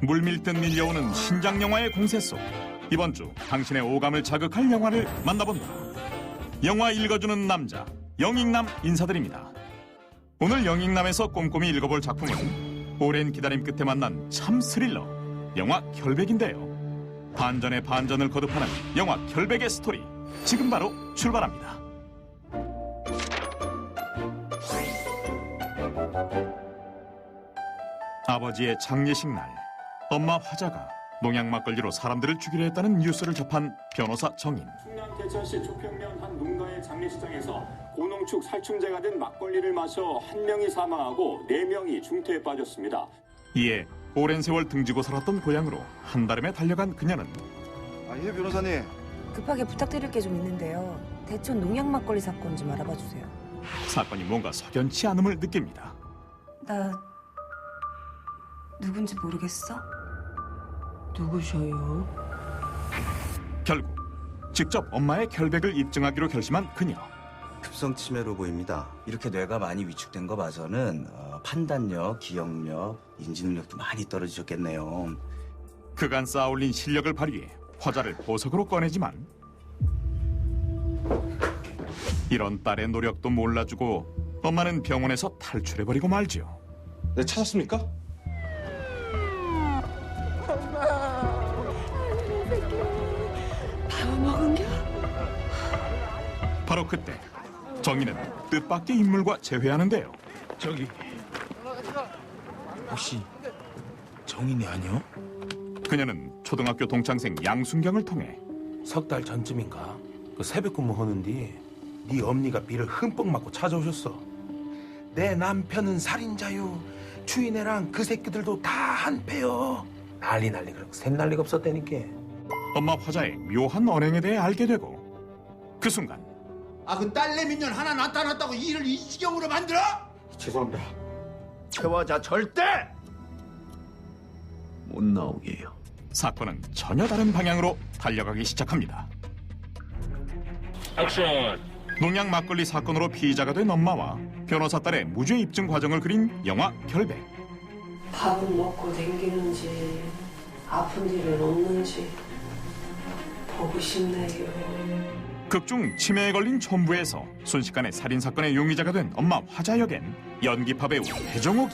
물밀듯 밀려오는 신작 영화의 공세 속 이번 주 당신의 오감을 자극할 영화를 만나본다. 영화 읽어주는 남자 영익남 인사드립니다. 오늘 영익남에서 꼼꼼히 읽어볼 작품은 오랜 기다림 끝에 만난 참 스릴러 영화 결백인데요. 반전의 반전을 거듭하는 영화 결백의 스토리 지금 바로 출발합니다. 아버지의 장례식 날 엄마 화자가 농약 막걸리로 사람들을 죽이려 했다는 뉴스를 접한 변호사 정인. 충남 대천시 초평면 한 농가의 장례식장에서 고농축 살충제가 된 막걸리를 마셔 한 명이 사망하고 4명이 중태에 빠졌습니다. 이에 오랜 세월 등지고 살았던 고향으로 한달음에 달려간 그녀는 예, 변호사님. 급하게 부탁드릴 게 좀 있는데요. 대천 농약 막걸리 사건 좀 알아봐 주세요. 사건이 뭔가 석연치 않음을 느낍니다. 나 누군지 모르겠어? 누구셔요? 결국 직접 엄마의 결백을 입증하기로 결심한 그녀. 급성 치매로 보입니다. 이렇게 뇌가 많이 위축된 거 봐서는 판단력, 기억력, 인지능력도 많이 떨어지셨겠네요. 그간 쌓아올린 실력을 발휘해 화자를 보석으로 꺼내지만 이런 딸의 노력도 몰라주고 엄마는 병원에서 탈출해버리고 말지요. 네, 찾았습니까? 바로 그때 정희는 뜻밖의 인물과 재회하는데요. 저기 혹시 정인이 아니요? 그녀는 초등학교 동창생 양순경을 통해 석 달 전쯤인가 그 새벽 근무하는데 네 엄니가 비를 흠뻑 맞고 찾아오셨어. 내 남편은 살인자유. 주인애랑 그 새끼들도 다 한패요. 난리 그렇고 샘난리가 없었다니까. 엄마 화자의 묘한 언행에 대해 알게 되고 그 순간 그 딸내미년 하나 나타났다고 일을 이 지경으로 만들어? 죄송합니다. 태화자 절대 못 나오게 해요. 사건은 전혀 다른 방향으로 달려가기 시작합니다. 액션! 농약 막걸리 사건으로 피의자가 된 엄마와 변호사 딸의 무죄 입증 과정을 그린 영화 결백. 밥은 먹고 댕기는지 아픈 일은 없는지 보고 싶네요. 극중 치매에 걸린 촌부에서 순식간에 살인사건의 용의자가 된 엄마 화자 역엔 연기파 배우 배정옥이.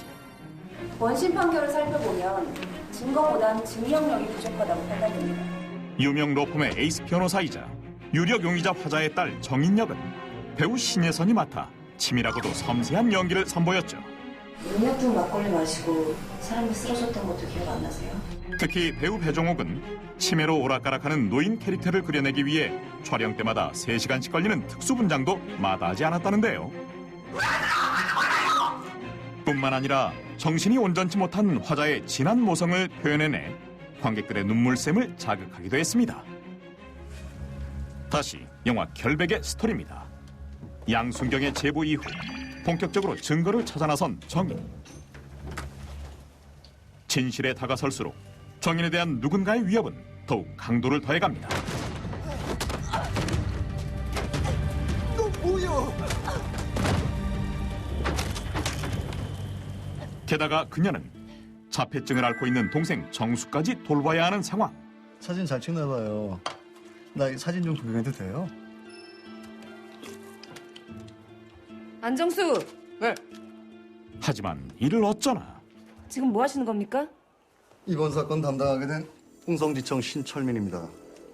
원심 판결을 살펴보면 증거보단 증명력이 부족하다고 판단됩니다. 유명 로펌의 에이스 변호사이자 유력 용의자 화자의 딸 정인 역은 배우 신예선이 맡아 치밀하고도 섬세한 연기를 선보였죠. 농약 든 막걸리 마시고 사람이 쓰러졌던 것도 기억 안 나세요? 특히 배우 배종옥은 치매로 오락가락하는 노인 캐릭터를 그려내기 위해 촬영 때마다 3시간씩 걸리는 특수분장도 마다하지 않았다는데요. 뿐만 아니라 정신이 온전치 못한 화자의 진한 모성을 표현해내 관객들의 눈물샘을 자극하기도 했습니다. 다시 영화 결백의 스토리입니다. 양순경의 제보 이후 본격적으로 증거를 찾아 나선 정인. 진실에 다가설수록 정인에 대한 누군가의 위협은 더욱 강도를 더해갑니다. 너 뭐야? 게다가 그녀는 자폐증을 앓고 있는 동생 정수까지 돌봐야 하는 상황. 사진 잘 찍나 봐요. 나 이 사진 좀 구경해도 돼요? 안정수! 네. 하지만 이를 어쩌나. 지금 뭐 하시는 겁니까? 이번 사건 담당하게 된 홍성지청 신철민입니다.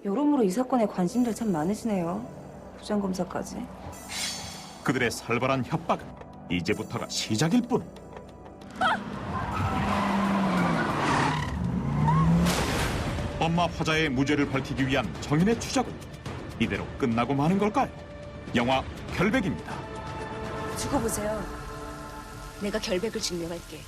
여러모로 이 사건에 관심들 참 많으시네요. 부장검사까지. 그들의 살벌한 협박은 이제부터가 시작일 뿐. 엄마 화자의 무죄를 밝히기 위한 정인의 추적은 이대로 끝나고 마는 걸까요? 영화 결백입니다. 두고 보세요. 내가 결백을 증명할게.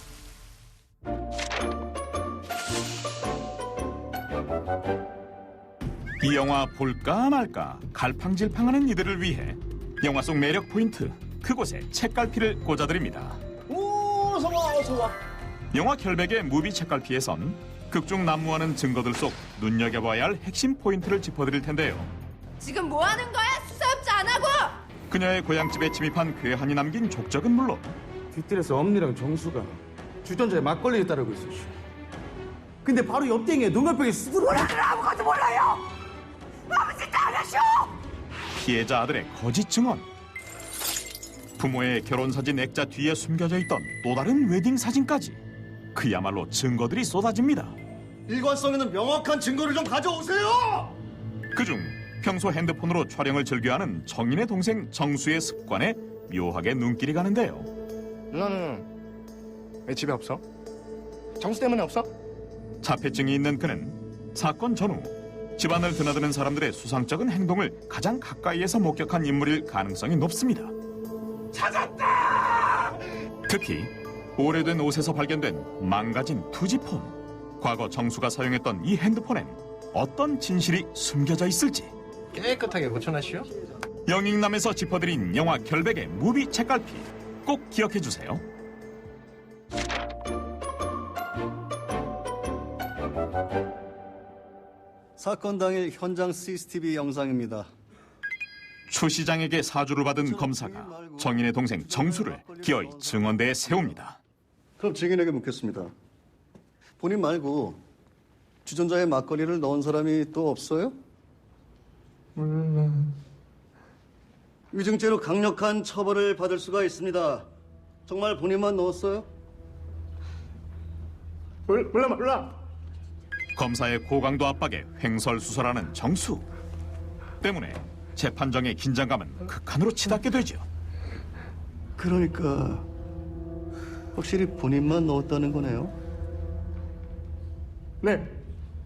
이 영화 볼까 말까 갈팡질팡하는 이들을 위해 영화 속 매력 포인트 그곳에 책갈피를 꽂아드립니다. 오, 어서 와. 영화 결백의 무비 책갈피에선 극중 난무하는 증거들 속 눈여겨봐야 할 핵심 포인트를 짚어드릴 텐데요. 지금 뭐 하는 거야? 수사업자 안 하고! 그녀의 고향집에 침입한 괴한이 남긴 족적은 물론 뒷뜰에서 엄니랑 정수가 주전자에 막걸리를 따르고 있었슈. 근데 바로 옆땡에 농협병에 수두룩. 아무것도 몰라요. 아버지 따라쇼. 피해자 아들의 거짓 증언. 부모의 결혼사진 액자 뒤에 숨겨져 있던 또 다른 웨딩 사진까지. 그야말로 증거들이 쏟아집니다. 일관성 있는 명확한 증거를 좀 가져오세요. 그중 평소 핸드폰으로 촬영을 즐겨하는 정인의 동생 정수의 습관에 묘하게 눈길이 가는데요. 누나는 왜 집에 없어? 정수 때문에 없어? 자폐증이 있는 그는 사건 전후 집안을 드나드는 사람들의 수상쩍은 행동을 가장 가까이에서 목격한 인물일 가능성이 높습니다. 찾았다! 특히 오래된 옷에서 발견된 망가진 투지폰. 과거 정수가 사용했던 이 핸드폰엔 어떤 진실이 숨겨져 있을지. 깨끗하게 고쳐놨시오? 영익남에서 짚어드린 영화 결백의 무비 책갈피 꼭 기억해 주세요. 사건 당일 현장 CCTV 영상입니다. 추 시장에게 사주를 받은 검사가 정인의 동생 정수를 기어이 증언대에 세웁니다. 그럼 증인에게 묻겠습니다. 본인 말고 주전자에 막걸리를 넣은 사람이 또 없어요? 위증죄로 강력한 처벌을 받을 수가 있습니다. 정말 본인만 넣었어요? 몰라. 검사의 고강도 압박에 횡설수설하는 정수 때문에 재판정의 긴장감은 극한으로 치닫게 되죠. 그러니까 확실히 본인만 넣었다는 거네요? 네.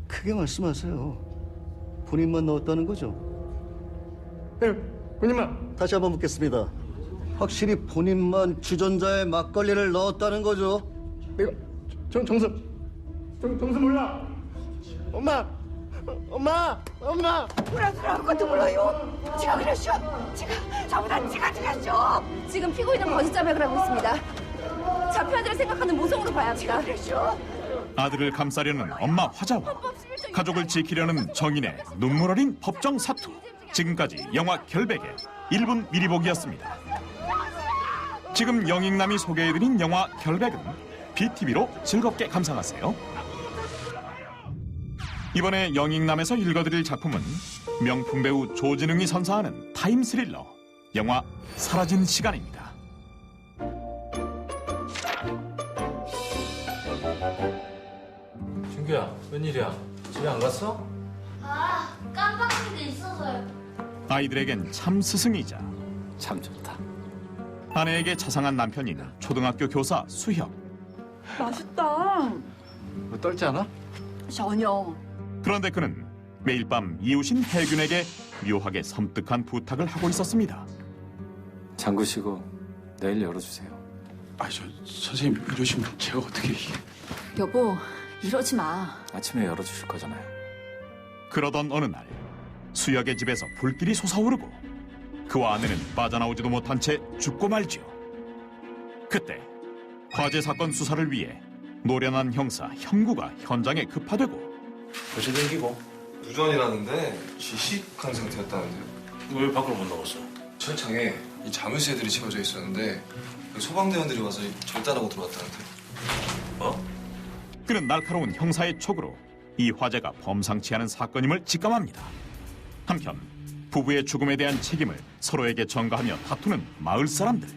크게 말씀하세요. 본인만 넣었다는 거죠? 네, 본인만. 다시 한번 묻겠습니다. 확실히 본인만 주전자에 막걸리를 넣었다는 거죠? 내가 정수 몰라. 엄마. 아무것도 몰라요. 제가 그랬쇼. 제가 저보다 제가 죽였쇼. 지금 피고인은 거짓 자백을 하고 있습니다. 자폐 아들을 생각하는 모성으로 봐야 합니다. 아들을 감싸려는 엄마 화자와 가족을 지키려는 정인의 눈물 어린 법정 사투. 지금까지 영화 결백의 1분 미리 보기였습니다. 지금 영익남이 소개해드린 영화 결백은 BTV로 즐겁게 감상하세요. 이번에 영익남에서 읽어드릴 작품은 명품 배우 조진웅이 선사하는 타임 스릴러 영화 사라진 시간입니다. 준규야, 웬일이야? 집에 안 갔어? 아, 깜빡한 게 있어서요. 아이들에겐 참 스승이자 참 좋다. 아내에게 자상한 남편인 초등학교 교사 수혁. 맛있다. 뭐 떨지 않아? 전혀. 그런데 그는 매일 밤 이웃인 혜균에게 묘하게 섬뜩한 부탁을 하고 있었습니다. 잠그시고 내일 열어주세요. 선생님 이러시면 제가 어떻게... 여보, 이러지 마. 아침에 열어주실 거잖아요. 그러던 어느 날 수혁의 집에서 불길이 솟아오르고 그와 아내는 빠져나오지도 못한 채 죽고 말지요. 그때 화재 사건 수사를 위해 노련한 형사 형구가 현장에 급파되고 벌써 댕기고 무전이라는데 지식한 상태였다는데요. 왜 밖으로 못 나갔어? 철창에 이 자물쇠들이 채워져 있었는데 소방대원들이 와서 절단하고 들어왔다는데. 그는 날카로운 형사의 촉으로 이 화재가 범상치 않은 사건임을 직감합니다. 한편 부부의 죽음에 대한 책임을 서로에게 전가하며 다투는 마을 사람들.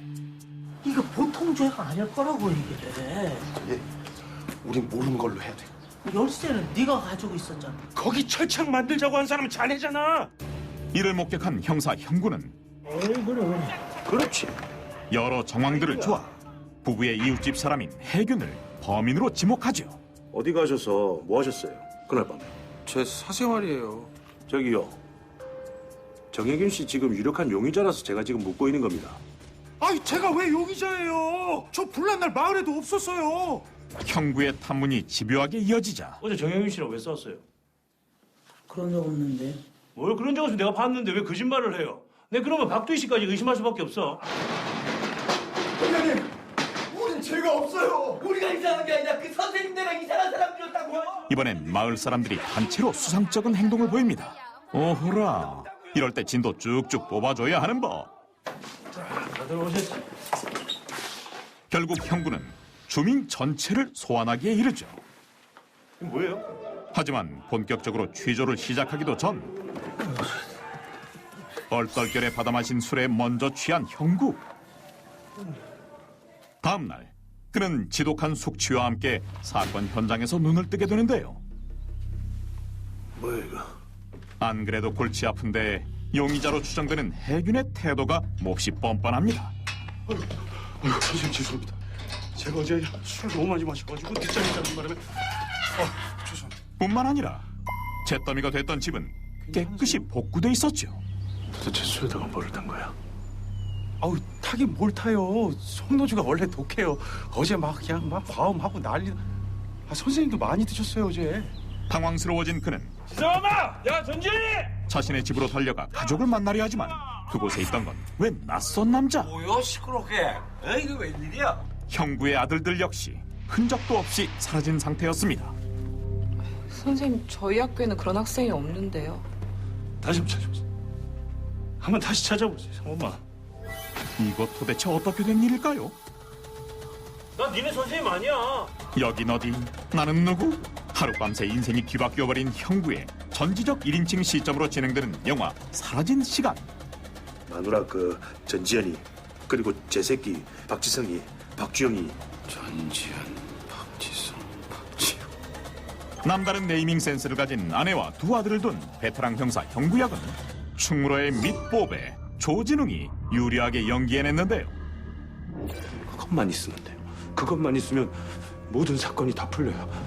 이거 보통 죄가 아닐 거라고 이게. 우린 모르는 걸로 해야 돼. 열쇠는 네가 가지고 있었잖아. 거기 철창 만들자고 한 사람은 자네잖아. 이를 목격한 형사 형구는 그렇지. 여러 정황들을 조아 부부의 이웃집 사람인 혜균을 범인으로 지목하죠. 어디 가셔서 뭐 하셨어요? 그날 밤에. 제 사생활이에요. 저기요. 정혜균 씨 지금 유력한 용의자라서 제가 지금 묻고 있는 겁니다. 아이, 제가 왜 용의자예요? 저 불난 날 마을에도 없었어요. 형구의 탐문이 집요하게 이어지자 어제 정혜균 씨랑 왜 싸웠어요? 그런 적 없는데. 뭘 그런 적 없으면 내가 봤는데 왜 거짓말을 해요? 내 그러면 박두희 씨까지 의심할 수밖에 없어. 회장님, 우린 죄가 없어요. 우리가 이상한 게 아니라 그 선생님네가 이상한 사람들이었다고요. 이번엔 마을 사람들이 단체로 수상쩍은 행동을 보입니다. 오호라, 이럴 때 진도 쭉쭉 뽑아줘야 하는 법. 다들 오셨지? 결국 형구는 주민 전체를 소환하기에 이르죠. 뭐예요? 하지만 본격적으로 취조를 시작하기도 전 얼떨결에 받아 마신 술에 먼저 취한 형구. 다음 날 그는 지독한 숙취와 함께 사건 현장에서 눈을 뜨게 되는데요. 뭐야 이거? 안 그래도 골치 아픈데 용의자로 추정되는 해균의 태도가 몹시 뻔뻔합니다. 선생님 죄송합니다. 제가 어제 술 너무 많이 마셔가지고 늦잠이 자는 바람에 죄송합니다. 뿐만 아니라 잿더미가 됐던 집은 깨끗이 복구돼 있었죠. 도대체 술에다가 뭐를 탄 거야? 아우 타긴 뭘 타요. 송노주가 원래 독해요. 어제 막 그냥 막 과음하고 난리. 선생님도 많이 드셨어요 어제. 당황스러워진 그는 지성아! 야 전진이! 자신의 집으로 달려가 가족을 만나려 하지만 그곳에 있던 건 웬 낯선 남자. 뭐야 시끄럽게? 이거 웬일이야? 형구의 아들들 역시 흔적도 없이 사라진 상태였습니다. 선생님, 저희 학교에는 그런 학생이 없는데요. 다시 한번 찾아보세요. 한번 다시 찾아보세요, 엄마. 이것 도대체 어떻게 된 일일까요? 나 니네 선생님 아니야. 여긴 어디? 나는 누구? 하룻밤새 인생이 뒤바뀌어버린 형구의 전지적 1인칭 시점으로 진행되는 영화 사라진 시간. 마누라 그 전지현이 그리고 제 새끼 박지성이 박주영이 전지현, 박지성, 박지영. 남다른 네이밍 센스를 가진 아내와 두 아들을 둔 베테랑 형사 형구 역은 충무로의 밑보배 조진웅이 유리하게 연기해냈는데요. 그것만 있으면 돼요. 그것만 있으면 모든 사건이 다 풀려요.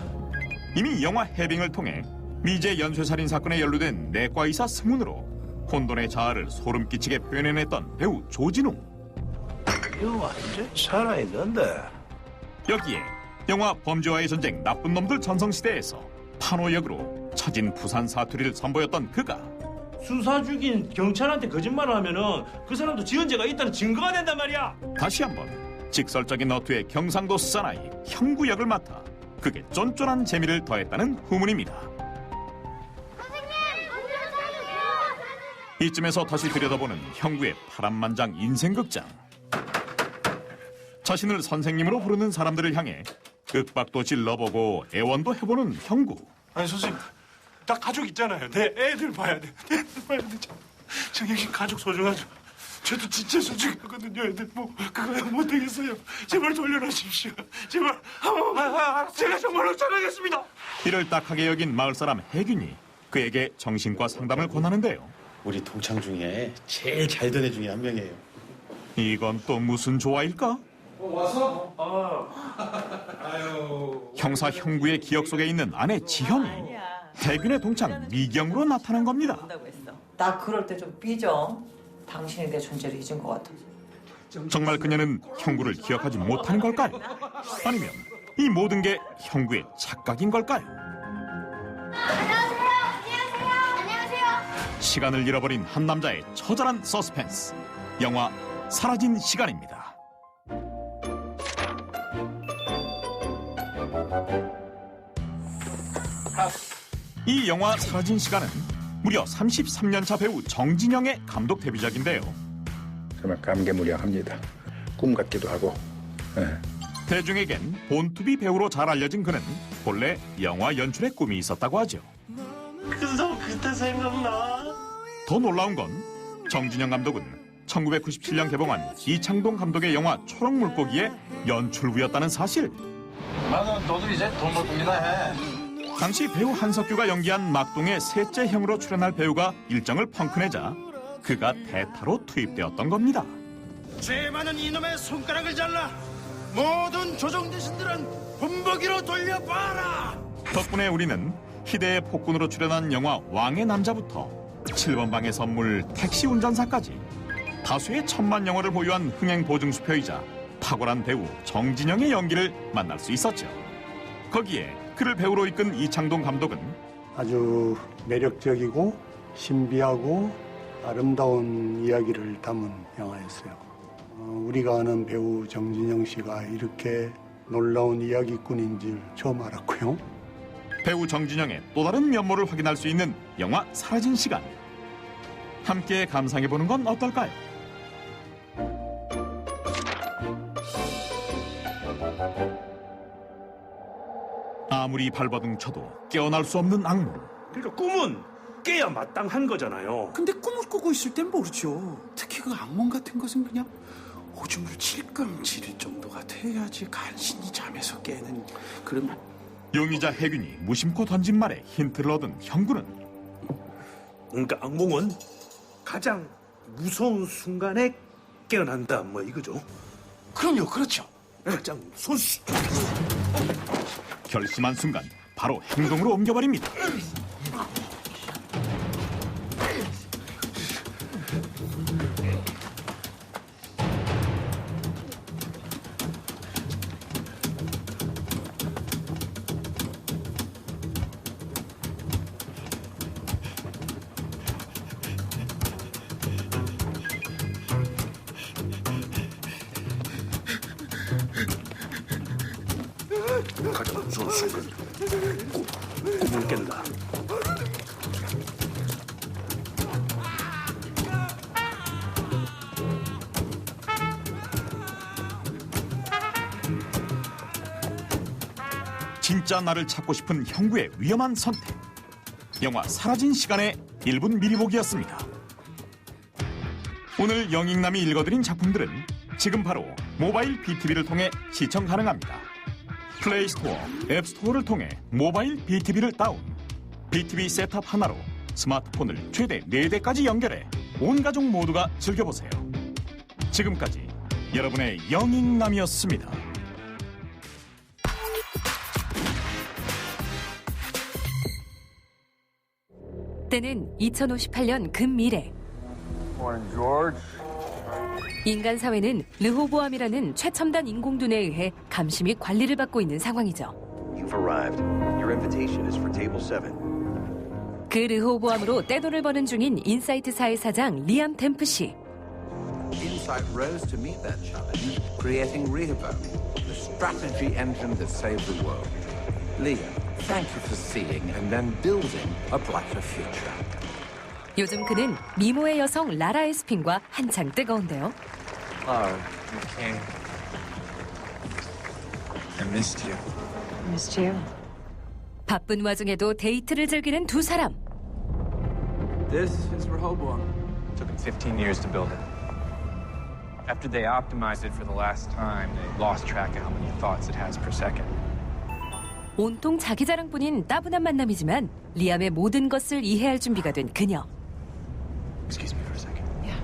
이미 영화 해빙을 통해 미제 연쇄살인 사건에 연루된 내과의사 승훈으로 혼돈의 자아를 소름 끼치게 표현해냈던 배우 조진웅. 이거 완전 살아있는데. 여기에 영화 범죄와의 전쟁 나쁜 놈들 전성시대에서 판호 역으로 처진 부산 사투리를 선보였던 그가 수사 중인 경찰한테 거짓말을 하면은 그 사람도 지은 죄가 있다는 증거가 된단 말이야. 다시 한번 직설적인 어투의 경상도 사나이 형구 역을 맡아 그게 쫀쫀한 재미를 더했다는 후문입니다. 이쯤에서 다시 들여다보는 형구의 파란만장 인생극장. 자신을 선생님으로 부르는 사람들을 향해 윽박도 질러보고 애원도 해보는 형구. 아니 선생님, 나 가족 있잖아요. 내 애들 봐야 돼. 내 애들 봐야 돼. 저 역시 가족 소중하죠. 저도 진짜 소중하거든요. 애들 뭐 그거 못하겠어요. 제발 돌려놓으십시오. 제발. 제가 정말로 잘하겠습니다. 이를 딱하게 여긴 마을 사람 혜균이 그에게 정신과 상담을 권하는데요. 우리 동창 중에 제일 잘 된 애 중에 한 명이에요. 이건 또 무슨 조화일까? 와서? 형사 형구의 기억 속에 있는 아내 지현이 대균의 동창 미경으로 나타난 겁니다. 나 그럴 때 좀 삐져. 당신이 내 존재를 잊은 것 같아. 정말 그녀는 형구를 기억하지 못하는 걸까요? 아니면 이 모든 게 형구의 착각인 걸까요? 시간을 잃어버린 한 남자의 처절한 서스펜스. 영화 사라진 시간입니다. 이 영화 사라진 시간은 무려 33년차 배우 정진영의 감독 데뷔작인데요. 정말 감개무량합니다. 꿈 같기도 하고. 대중에겐 본투비 배우로 잘 알려진 그는 본래 영화 연출의 꿈이 있었다고 하죠. 그래서 그때 생각나. 더 놀라운 건 정진영 감독은 1997년 개봉한 이창동 감독의 영화 초록물고기의 연출부였다는 사실. 맞아, 너도 이제 돈 벌금이나 해. 당시 배우 한석규가 연기한 막동의 셋째 형으로 출연할 배우가 일정을 펑크내자 그가 대타로 투입되었던 겁니다. 죄 많은 이놈의 손가락을 잘라 모든 조정대신들은 본보기로 돌려봐라. 덕분에 우리는 희대의 폭군으로 출연한 영화 왕의 남자부터 7번 방의 선물 택시 운전사까지 다수의 천만 영화를 보유한 흥행보증수표이자 탁월한 배우 정진영의 연기를 만날 수 있었죠. 거기에 그를 배우로 이끈 이창동 감독은 아주 매력적이고 신비하고 아름다운 이야기를 담은 영화였어요. 우리가 아는 배우 정진영 씨가 이렇게 놀라운 이야기꾼인 줄 처음 알았고요. 배우 정진영의 또 다른 면모를 확인할 수 있는 영화 사라진 시간. 함께 감상해보는 건 어떨까요? 아무리 발버둥 쳐도 깨어날 수 없는 악몽. 그러니까 꿈은 깨야 마땅한 거잖아요. 근데 꿈을 꾸고 있을 땐 모르죠. 특히 그 악몽 같은 것은 그냥 오줌을 찔끔 지릴 정도가 돼야지 간신히 잠에서 깨는 그런. 용의자 혜균이 무심코 던진 말에 힌트를 얻은 형구는 그러니까 악몽은 가장 무서운 순간에 깨어난다 뭐 이거죠. 그럼요, 그렇죠. 가장 무서운 결심한 순간 바로 행동으로 옮겨버립니다. 가장 무서운 순간 꿈을 깬다. 진짜 나를 찾고 싶은 형구의 위험한 선택. 영화 사라진 시간의 1분 미리 보기였습니다. 오늘 영익남이 읽어드린 작품들은 지금 바로 모바일 BTV를 통해 시청 가능합니다. 플레이스토어, 앱스토어를 통해 모바일 BTV를 다운. BTV 셋탑 하나로 스마트폰을 최대 4대까지 연결해 온 가족 모두가 즐겨보세요. 지금까지 여러분의 영익남이었습니다. 때는 2058년 금미래. 인간 사회는 르호보암이라는 최첨단 인공눈에 의해 감시 및 관리를 받고 있는 상황이죠. You've arrived. Your invitation is for table 7. 그 르호보암으로 떼돈을 버는 중인 인사이트사의 사장 리암 템프 씨. Insight rose to meet that challenge, creating Rehoboam, the strategy engine that saved the world. Liam, thank you for seeing and then building a brighter future. 요즘 그는 미모의 여성 라라 에스핀과 한창 뜨거운데요. Hello, you came. I missed you. Missed you. 바쁜 와중에도 데이트를 즐기는 두 사람. This is Rehoboam. Took them 15 years to build it. After they optimized it for the last time, they lost track of how many thoughts it has per second. 온통 자기 자랑뿐인 따분한 만남이지만 리암의 모든 것을 이해할 준비가 된 그녀. Excuse me for a second. Yeah.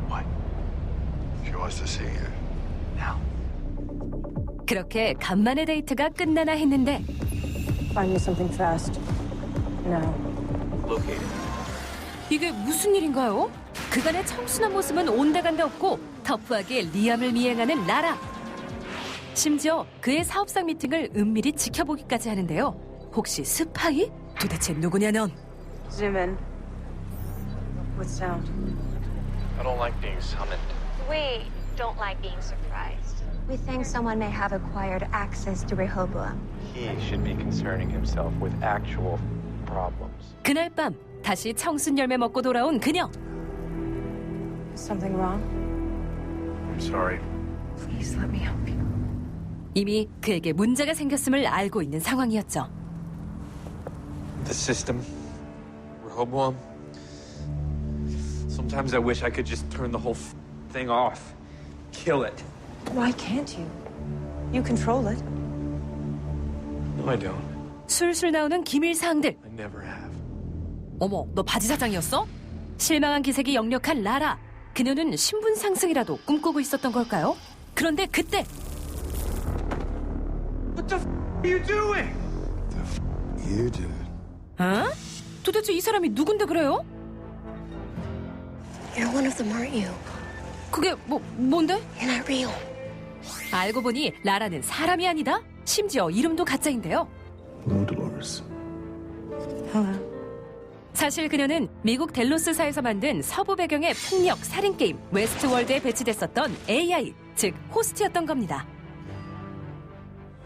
What? She wants to see you. Now. 그렇게 간만의 데이트가 끝나나 했는데. Find me something fast. Now. Located. 이게 무슨 일인가요? 그간의 청순한 모습은 온데간데 없고 터프하게 리암을 미행하는 라라. 심지어 그의 사업상 미팅을 은밀히 지켜보기까지 하는데요. 혹시 스파이? 도대체 누구냐 넌? Zoom in. What sound? I don't like being summoned. We don't like being surprised. We think someone may have acquired access to Rehoboam. He should be concerning himself with actual problems. 그날 밤 다시 청순 열매 먹고 돌아온 그녀. Something wrong? I'm sorry. Please let me help you. 이미 그에게 문제가 생겼음을 알고 있는 상황이었죠. The system, Rehoboam. Sometimes I wish I could just turn the whole thing off. Kill it. Why can't you? You control it. No, I don't. 술술 나오는 기밀 사항들. I never have. 어머, 너 바지 사장이었어? 실망한 기색이 역력한 라라. 그녀는 신분 상승이라도 꿈꾸고 있었던 걸까요? 그런데 그때. What the are you doing? You do. 어? 도대체 이 사람이 누군데 그래요? You're one of them, aren't you? 그게 뭔데? You're not real. 알고 보니 라라는 사람이 아니다? 심지어 이름도 가짜인데요. No, Dolores. Hello. 사실 그녀는 미국 델로스사에서 만든 서부 배경의 폭력 살인 게임 웨스트월드에 배치됐었던 AI, 즉 호스트였던 겁니다.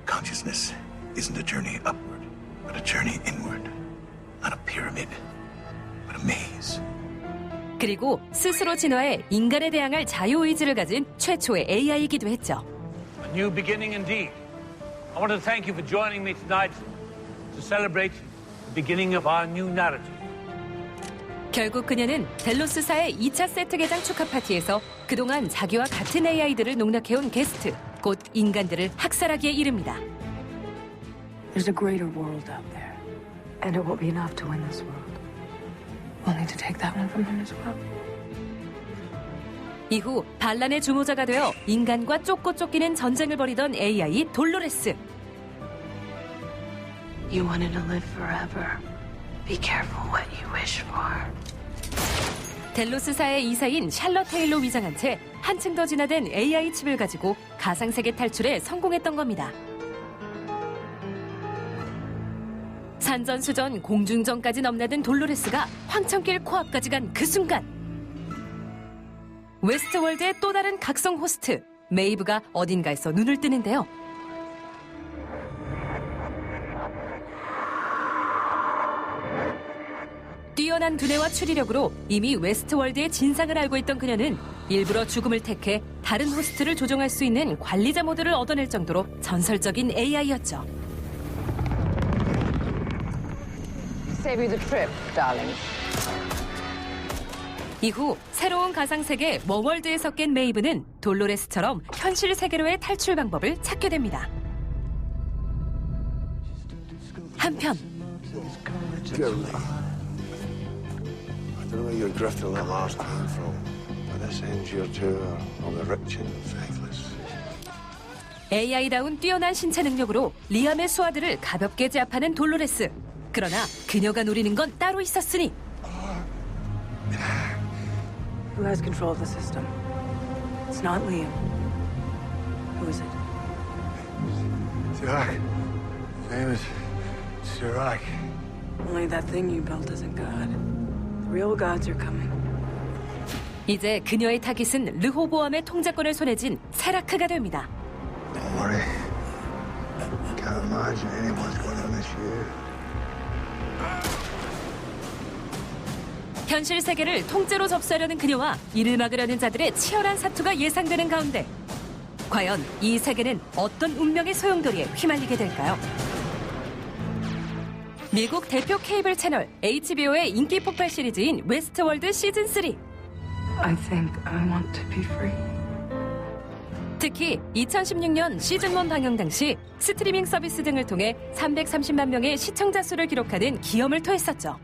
Consciousness isn't a journey upward, but a journey inward. Not a pyramid, but a maze. 그리고 스스로 진화해 인간에 대항할 자유의지를 가진 최초의 AI이기도 했죠. new beginning indeed. I want to thank you for joining me tonight to celebrate the beginning of our new narrative. 결국 그녀는 델로스사의 2차 세트 개장 축하 파티에서 그동안 자기와 같은 AI들을 농락해온 게스트, 곧 인간들을 학살하기에 이릅니다. There's a greater world out there, and it will be enough to win this world. We'll need to take that one from him as well. 이후 반란의 주모자가 되어 인간과 쫓고 쫓기는 전쟁을 벌이던 AI 돌로레스. You wanted to live forever. Be careful what you wish for. 델로스사의 이사인 샬럿 테일로 위장한 채 한층 더 진화된 AI 칩을 가지고 가상세계 탈출에 성공했던 겁니다. 산전수전 공중전까지 넘나든 돌로레스가 황천길 코앞까지 간 그 순간 웨스트월드의 또 다른 각성 호스트 메이브가 어딘가에서 눈을 뜨는데요. 뛰어난 두뇌와 추리력으로 이미 웨스트월드의 진상을 알고 있던 그녀는 일부러 죽음을 택해 다른 호스트를 조종할 수 있는 관리자 모드를 얻어낼 정도로 전설적인 AI였죠. Save you the trip, darling. 이후 새로운 가상세계 워월드에서 깬 메이브는 돌로레스처럼 현실 세계로의 탈출 방법을 찾게 됩니다. 한편 I don't know where you drifted that last time from, but this ends your tour of the rich and faithless. AI다운 뛰어난 신체 능력으로 리암의 수하들을 가볍게 제압하는 돌로레스. 그러나 그녀가 노리는 건 따로 있었으니 Who has control of the system? It's not Liam. Who is it? Sirach. His name is Sirach. Only that thing you built isn't God. The real gods are coming. 이제 그녀의 타깃은 르호보암의 통제권을 손에 쥔 세라크가 됩니다. Don't worry. Can't imagine anyone's going to miss you. 현실 세계를 통째로 접수하려는 그녀와 이를 막으려는 자들의 치열한 사투가 예상되는 가운데 과연 이 세계는 어떤 운명의 소용돌이에 휘말리게 될까요? 미국 대표 케이블 채널 HBO의 인기 폭발 시리즈인 웨스트월드 시즌3. I think I want to be free. 특히 2016년 시즌1 방영 당시 스트리밍 서비스 등을 통해 330만 명의 시청자 수를 기록하는 기염을 토했었죠.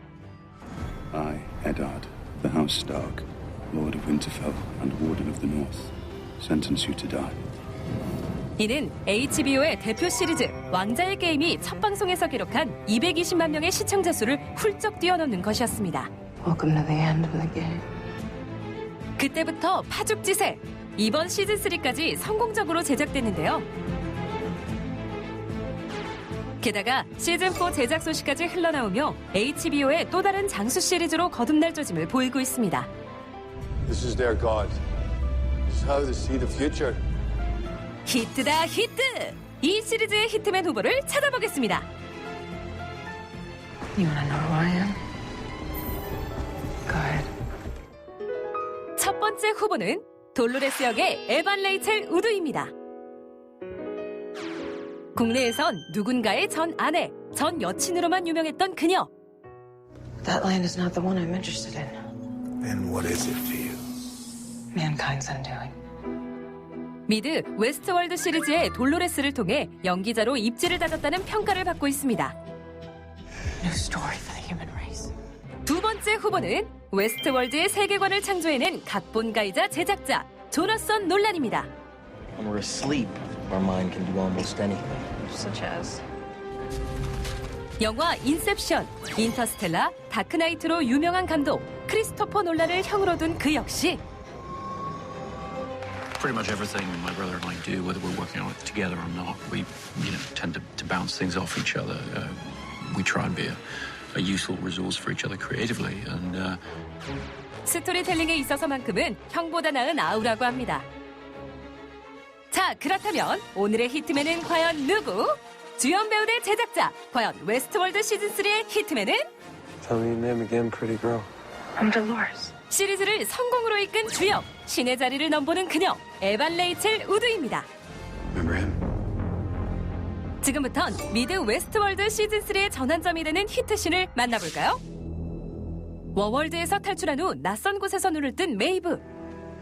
I, Eddard, the House Stark, Lord of Winterfell and Warden of the North, sentence you to die. 이는 HBO의 대표 시리즈 왕자의 게임이 첫 방송에서 기록한 220만 명의 시청자 수를 훌쩍 뛰어넘는 것이었습니다. Welcome to the end of the game. 그때부터 파죽지세! 이번 시즌3까지 성공적으로 제작됐는데요. 게다가 시즌4 제작 소식까지 흘러나오며 HBO의 또 다른 장수 시리즈로 거듭날 조짐을 보이고 있습니다. This is their god. This is how they see the future. 히트다 히트! 이 시리즈의 히트맨 후보를 찾아보겠습니다. You wanna know who I am? Go ahead. 첫 번째 후보는 돌로레스 역의 에반 레이첼 우드입니다. 국내에선 누군가의 전 아내, 전 여친으로만 유명했던 그녀. That land is not the one I'm interested in. Then what is it to you? Mankind's undoing. 미드 웨스트월드 시리즈의 돌로레스를 통해 연기자로 입지를 다졌다는 평가를 받고 있습니다. New story for the human race. 두 번째 후보는 웨스트월드의 세계관을 창조해낸 각본가이자 제작자 조나선 놀란입니다. When we're asleep, our mind can do almost anything. Such as? 영화 인셉션, 인터스텔라, 다크나이트로 유명한 감독 크리스토퍼 놀란을 형으로 둔 그 역시 Pretty much everything my brother and I do, whether we're working on it together or not, we tend to bounce things off each other. We try and be a useful resource for each other creatively. And 스토리텔링에 있어서만큼은 형보다 나은 아우라고 합니다. 자, 그렇다면 오늘의 히트맨은 과연 누구? 주연 배우 대 제작자, 과연 웨스트월드 시즌3의 히트맨은? Tell me your name again, pretty girl. I'm Dolores. 시리즈를 성공으로 이끈 주역, 신의 자리를 넘보는 그녀, 에반 레이첼 우드입니다. Remember remember him. 지금부턴 미드 웨스트월드 시즌3의 전환점이 되는 히트신을 만나볼까요? 워월드에서 탈출한 후 낯선 곳에서 눈을 뜬 메이브.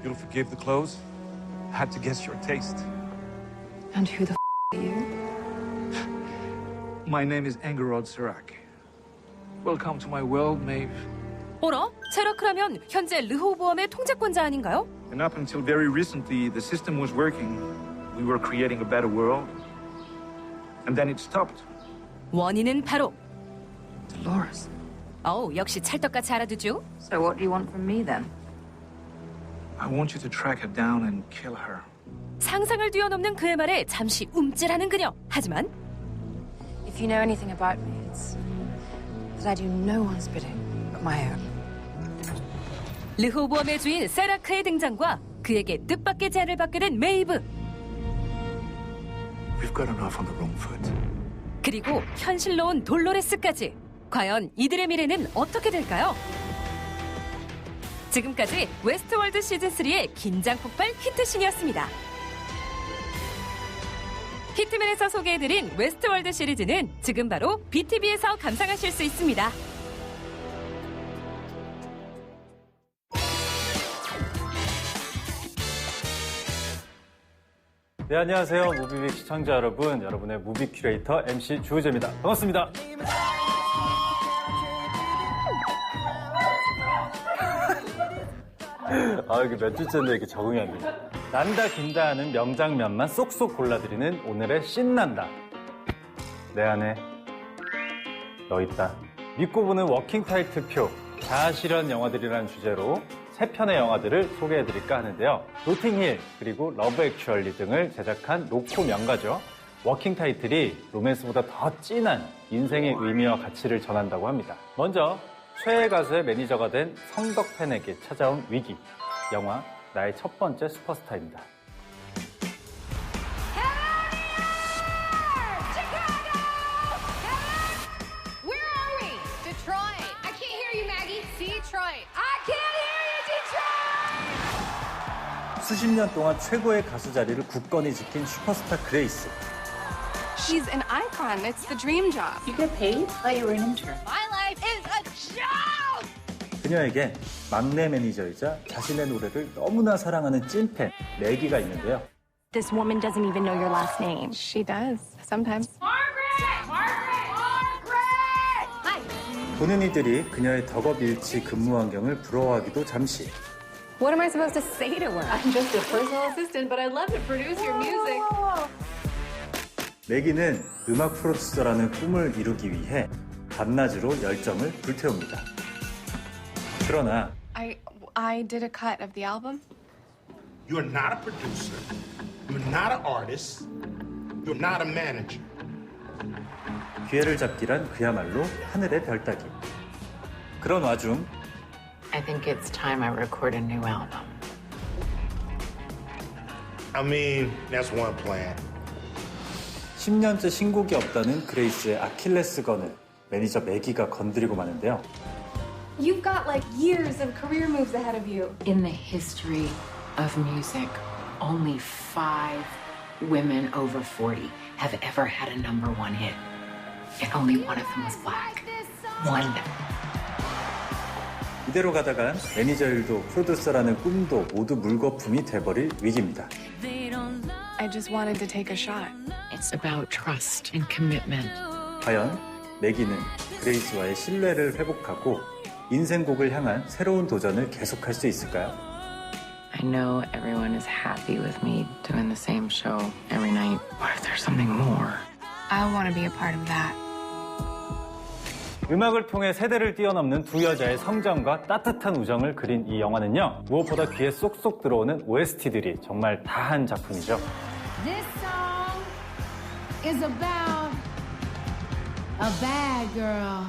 You'll forgive the clothes? Had to guess your taste. And who the are you? My name is Engerod Sirach. Welcome to my world, Maeve. 어라? 체라크라면 현재 르호보암의 통제권자 아닌가요? And up until very recently, the system was working. We were creating a better world. And then it stopped. 원인은 바로 Dolores. 역시 찰떡같이 알아두죠. So what do you want from me then? I want you to track her down and kill her. 상상을 뛰어넘는 그의 말에 잠시 움찔하는 그녀. 하지만 If you know anything about me, it's that I do no one's bidding but my own. 르호보암의 주인 세라크의 등장과 그에게 뜻밖의 제안을 받게 된 메이브. We've got enough on the wrong foot. 그리고 현실로 온 돌로레스까지. 과연 이들의 미래는 어떻게 될까요? 지금까지 웨스트월드 시즌3의 긴장 폭발 히트신이었습니다. 히트맨에서 소개해드린 웨스트월드 시리즈는 지금 바로 BTV에서 감상하실 수 있습니다. 네, 안녕하세요. 무비빅 시청자 여러분. 여러분의 무비 큐레이터 MC 주우재입니다. 반갑습니다. 이게 몇 주째인데 이렇게 적응이 안 돼요. 난다 긴다 하는 명장면만 쏙쏙 골라드리는 오늘의 신난다. 내 안에 너 있다. 믿고 보는 워킹 타이틀표 자아실현 영화들이라는 주제로 3편의 영화들을 소개해드릴까 하는데요. 노팅힐 그리고 러브 액츄얼리 등을 제작한 로코 명가죠. 워킹 타이틀이 로맨스보다 더 진한 인생의 의미와 가치를 전한다고 합니다. 먼저 최애 가수의 매니저가 된 성덕팬에게 찾아온 위기. 영화 나의 첫 번째 슈퍼스타입니다. Where are we? Detroit. I can't hear you, Maggie. Detroit. I can't hear you, Detroit. 수십 년 동안 최고의 가수 자리를 굳건히 지킨 슈퍼스타 그레이스. She's an icon. It's the dream job. You get paid? Like you were an intern. My life is a joke! 그녀에게 막내 매니저이자 자신의 노래를 너무나 사랑하는 찐팬 매기가 있는데요. This woman doesn't even know your last name. She does. Sometimes. 보는 이들이 그녀의 덕업일치 근무 환경을 부러워하기도 잠시. What am I supposed to say to her? I'm just a personal assistant, but I'd love to produce your music. 매기는 음악 프로듀서라는 꿈을 이루기 위해 밤낮으로 열정을 불태웁니다. 그러나 I did a cut of the album. You're not a producer. You're not an artist. You're not a manager. 기회를 잡기란 그야말로 하늘의 별 따기. 그런 와중 I think it's time I record a new album. I mean, that's one plan. 10년째 신곡이 없다는 그레이스의 아킬레스건을 매니저 매기가 건드리고 마는데요. You've got like years of career moves ahead of you. In the history of music, only 5 women over 40 have ever had a #1 hit. And only one of them was black. One. 이대로 가다간 매니저 일도 프로듀서라는 꿈도 모두 물거품이 돼버릴 위기입니다. I just wanted to take a shot. It's about trust and commitment. 과연 매기는 그레이스와의 신뢰를 회복하고 인생곡을 향한 새로운 도전을 계속할 수 있을까요? I know everyone is happy with me doing the same show every night. What if there's something more? I want to be a part of that. 음악을 통해 세대를 뛰어넘는 두 여자의 성장과 따뜻한 우정을 그린 이 영화는요. 무엇보다 귀에 쏙쏙 들어오는 OST들이 정말 다한 작품이죠. This song is about a bad girl.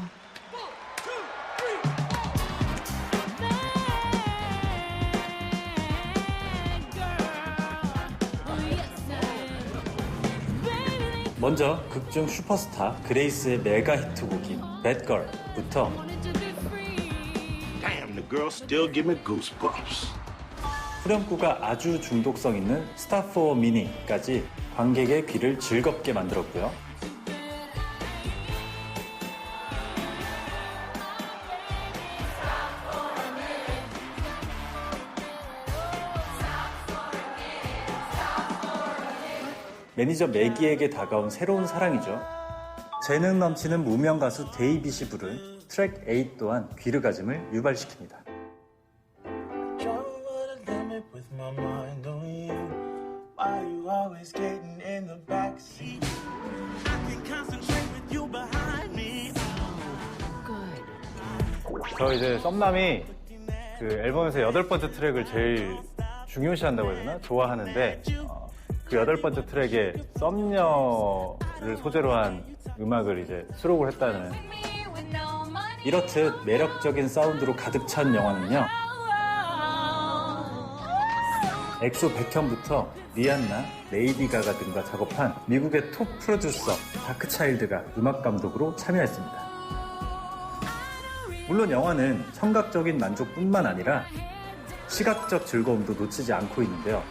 먼저 극중 슈퍼스타 그레이스의 메가 히트곡인 Bad Girl부터 Damn, the girl still give me goosebumps. 후렴구가 아주 중독성 있는 Stop for a Minute까지 관객의 귀를 즐겁게 만들었고요. 매니저 매기에게 다가온 새로운 사랑이죠. 재능 넘치는 무명 가수 데이빗이 부른 트랙 8 또한 귀르가즘을 유발시킵니다. 저 이제 썸남이 그 앨범에서 8번째 트랙을 제일 중요시한다고 해야 되나? 좋아하는데 그 8번째 트랙에 썸녀를 소재로 한 음악을 이제 수록을 했다는, 이렇듯 매력적인 사운드로 가득 찬 영화는요, 엑소 백현부터 리안나, 레이디 가가 등과 작업한 미국의 톱 프로듀서 다크차일드가 음악 감독으로 참여했습니다. 물론 영화는 청각적인 만족뿐만 아니라 시각적 즐거움도 놓치지 않고 있는데요.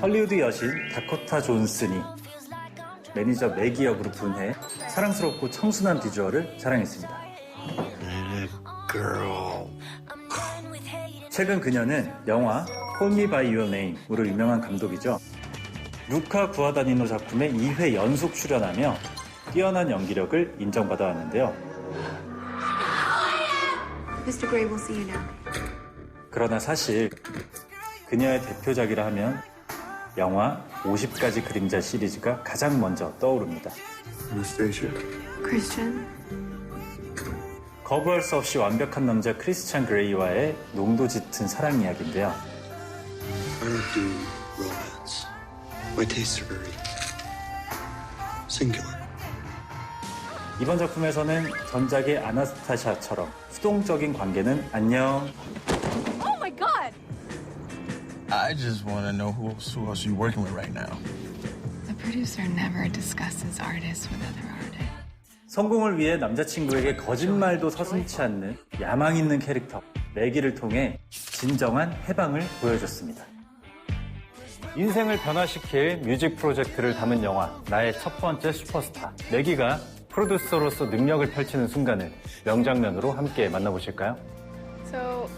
헐리우드 여신 다코타 존슨이 매니저 매기 역으로 분해 사랑스럽고 청순한 비주얼을 자랑했습니다. 최근 그녀는 영화 Call Me By Your Name으로 유명한 감독이죠. 루카 구아다니노 작품에 2회 연속 출연하며 뛰어난 연기력을 인정받아 왔는데요. Mr. Gray, we'll see you now. 그러나 사실 그녀의 대표작이라 하면 영화 50가지 그림자 시리즈가 가장 먼저 떠오릅니다. Christian. 거부할 수 없이 완벽한 남자 크리스찬 그레이와의 농도 짙은 사랑 이야기인데요. I don't do romance. My tastes are very singular. 이번 작품에서는 전작의 아나스타샤처럼 수동적인 관계는 안녕. Oh my god! I just want to know who else are you working with right now? The producer never discusses artists with other artists. 성공을 위해 남자친구에게 거짓말도 서슴지 않는 야망 있는 캐릭터 매기를 통해 진정한 해방을 보여줬습니다. 인생을 변화시킬 뮤직 프로젝트를 담은 영화 나의 첫 번째 슈퍼스타 매기가 프로듀서로서 능력을 펼치는 순간을 명장면으로 함께 만나보실까요? So,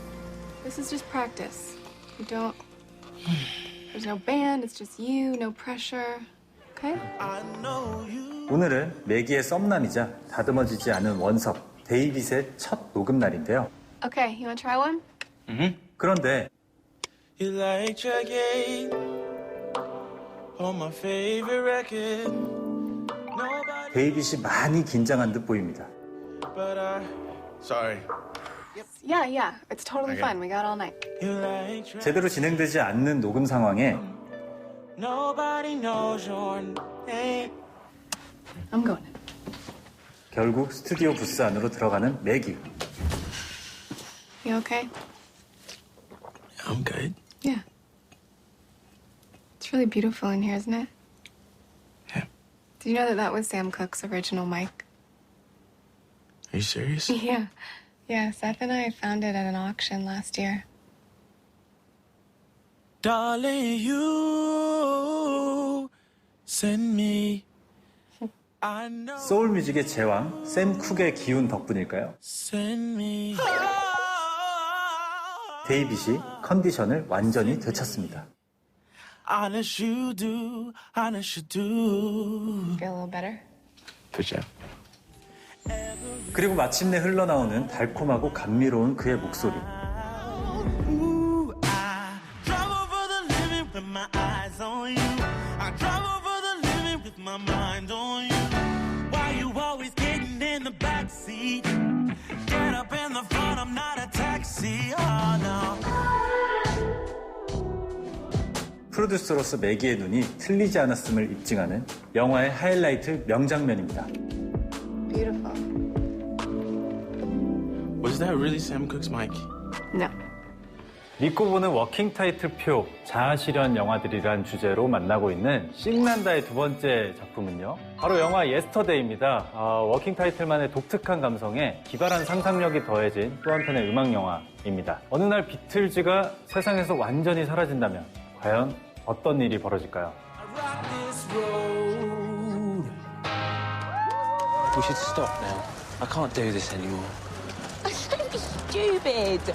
this is just practice. You don't. There's no band, it's just you, no pressure. Okay? 오늘은 매기의 썸남이자 다듬어지지 않은 원석 데이빗의 첫 녹음 날인데요. Okay, you wanna try one? 그런데 You like track 8 on my favorite record. 데이빗이 많이 긴장한 듯 보입니다. But sorry. Yeah, it's totally Okay. fine. We got all night. You like track 제대로 진행되지 않는 녹음 상황에 Nobody knows your name. I'm going. 결국 스튜디오 부스 안으로 들어가는 매기. You okay? I'm good. Yeah. It's really beautiful in here, isn't it? Yeah. Do you know that was Sam Cooke's original mic? Are you serious? Yeah, Seth and I found it at an auction last year. Darling, you send me. I know. 소울 뮤직의 제왕 샘 쿡의 기운 덕분일까요? Send me. 데이빗이 컨디션을 완전히 되찾습니다. Honest you do, honest you do. Feel a little better? 그죠. 그리고 마침내 흘러나오는 달콤하고 감미로운 그의 목소리. Ooh, I drive over the living with my eyes on you. I drive over the living with my mind on you. Why you always getting in the backseat? Get up in the front, I'm not a taxi. Oh no. 프로듀서로서 매기의 눈이 틀리지 않았음을 입증하는 영화의 하이라이트 명장면입니다. Beautiful. Was that really Sam Cooke's mic? No. 믿고 보는 워킹 타이틀표 자아실현 영화들이란 주제로 만나고 있는 신난다의 두 번째 작품은요. 바로 영화 예스터데이입니다. 워킹 타이틀만의 독특한 감성에 기발한 상상력이 더해진 또 한편의 음악 영화입니다. 어느 날 비틀즈가 세상에서 완전히 사라진다면 과연 어떤 일이 벌어질까요? We should stop now. I can't do this anymore. Don't be stupid.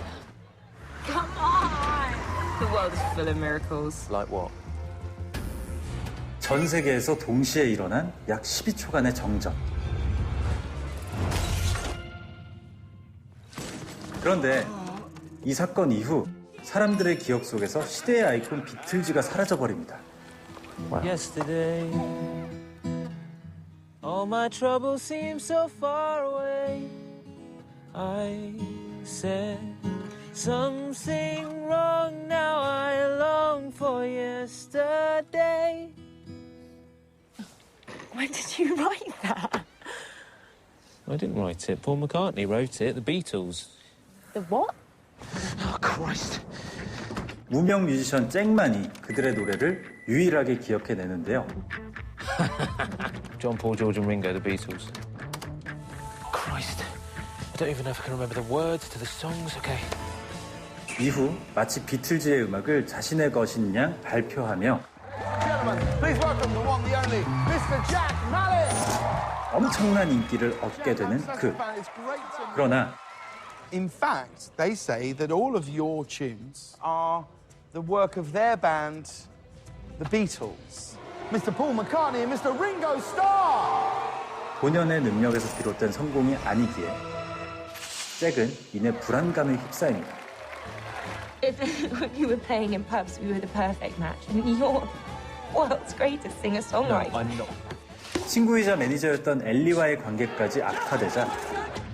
Come on. The world is full of miracles. Like what? 전 세계에서 동시에 일어난 약 12초간의 정전. 그런데 이 사건 이후 사람들의 기억 속에서 시대의 아이콘 비틀즈가 사라져버립니다. Yesterday, all my troubles seem so far away. I said something wrong, now I long for yesterday. When did you write that? I didn't write it. Paul McCartney wrote it. The Beatles. The what? Oh, Christ. 무명 뮤지션 잭만이 그들의 노래를 유일하게 기억해내는데요. John, Paul, George and Ringo, the Beatles. Christ. I don't even know if I can remember the words to the songs. Okay. 이후 마치 비틀즈의 음악을 자신의 것인 양 발표하며 Please welcome the one, the only, Mr. Jack Mallet. 엄청난 인기를 얻게 되는 그. 그러나 In fact, they say that all of your tunes are the work of their band, the Beatles. Mr. Paul McCartney and Mr. Ringo Starr. 본연의 능력에서 비롯된 성공이 아니기에 잭은 이내 불안감에 휩싸입니다. If we were playing in pubs, we were the perfect match. And you're world's greatest singer-songwriter. No, I'm not. 친구이자 매니저였던 엘리와의 관계까지 악화되자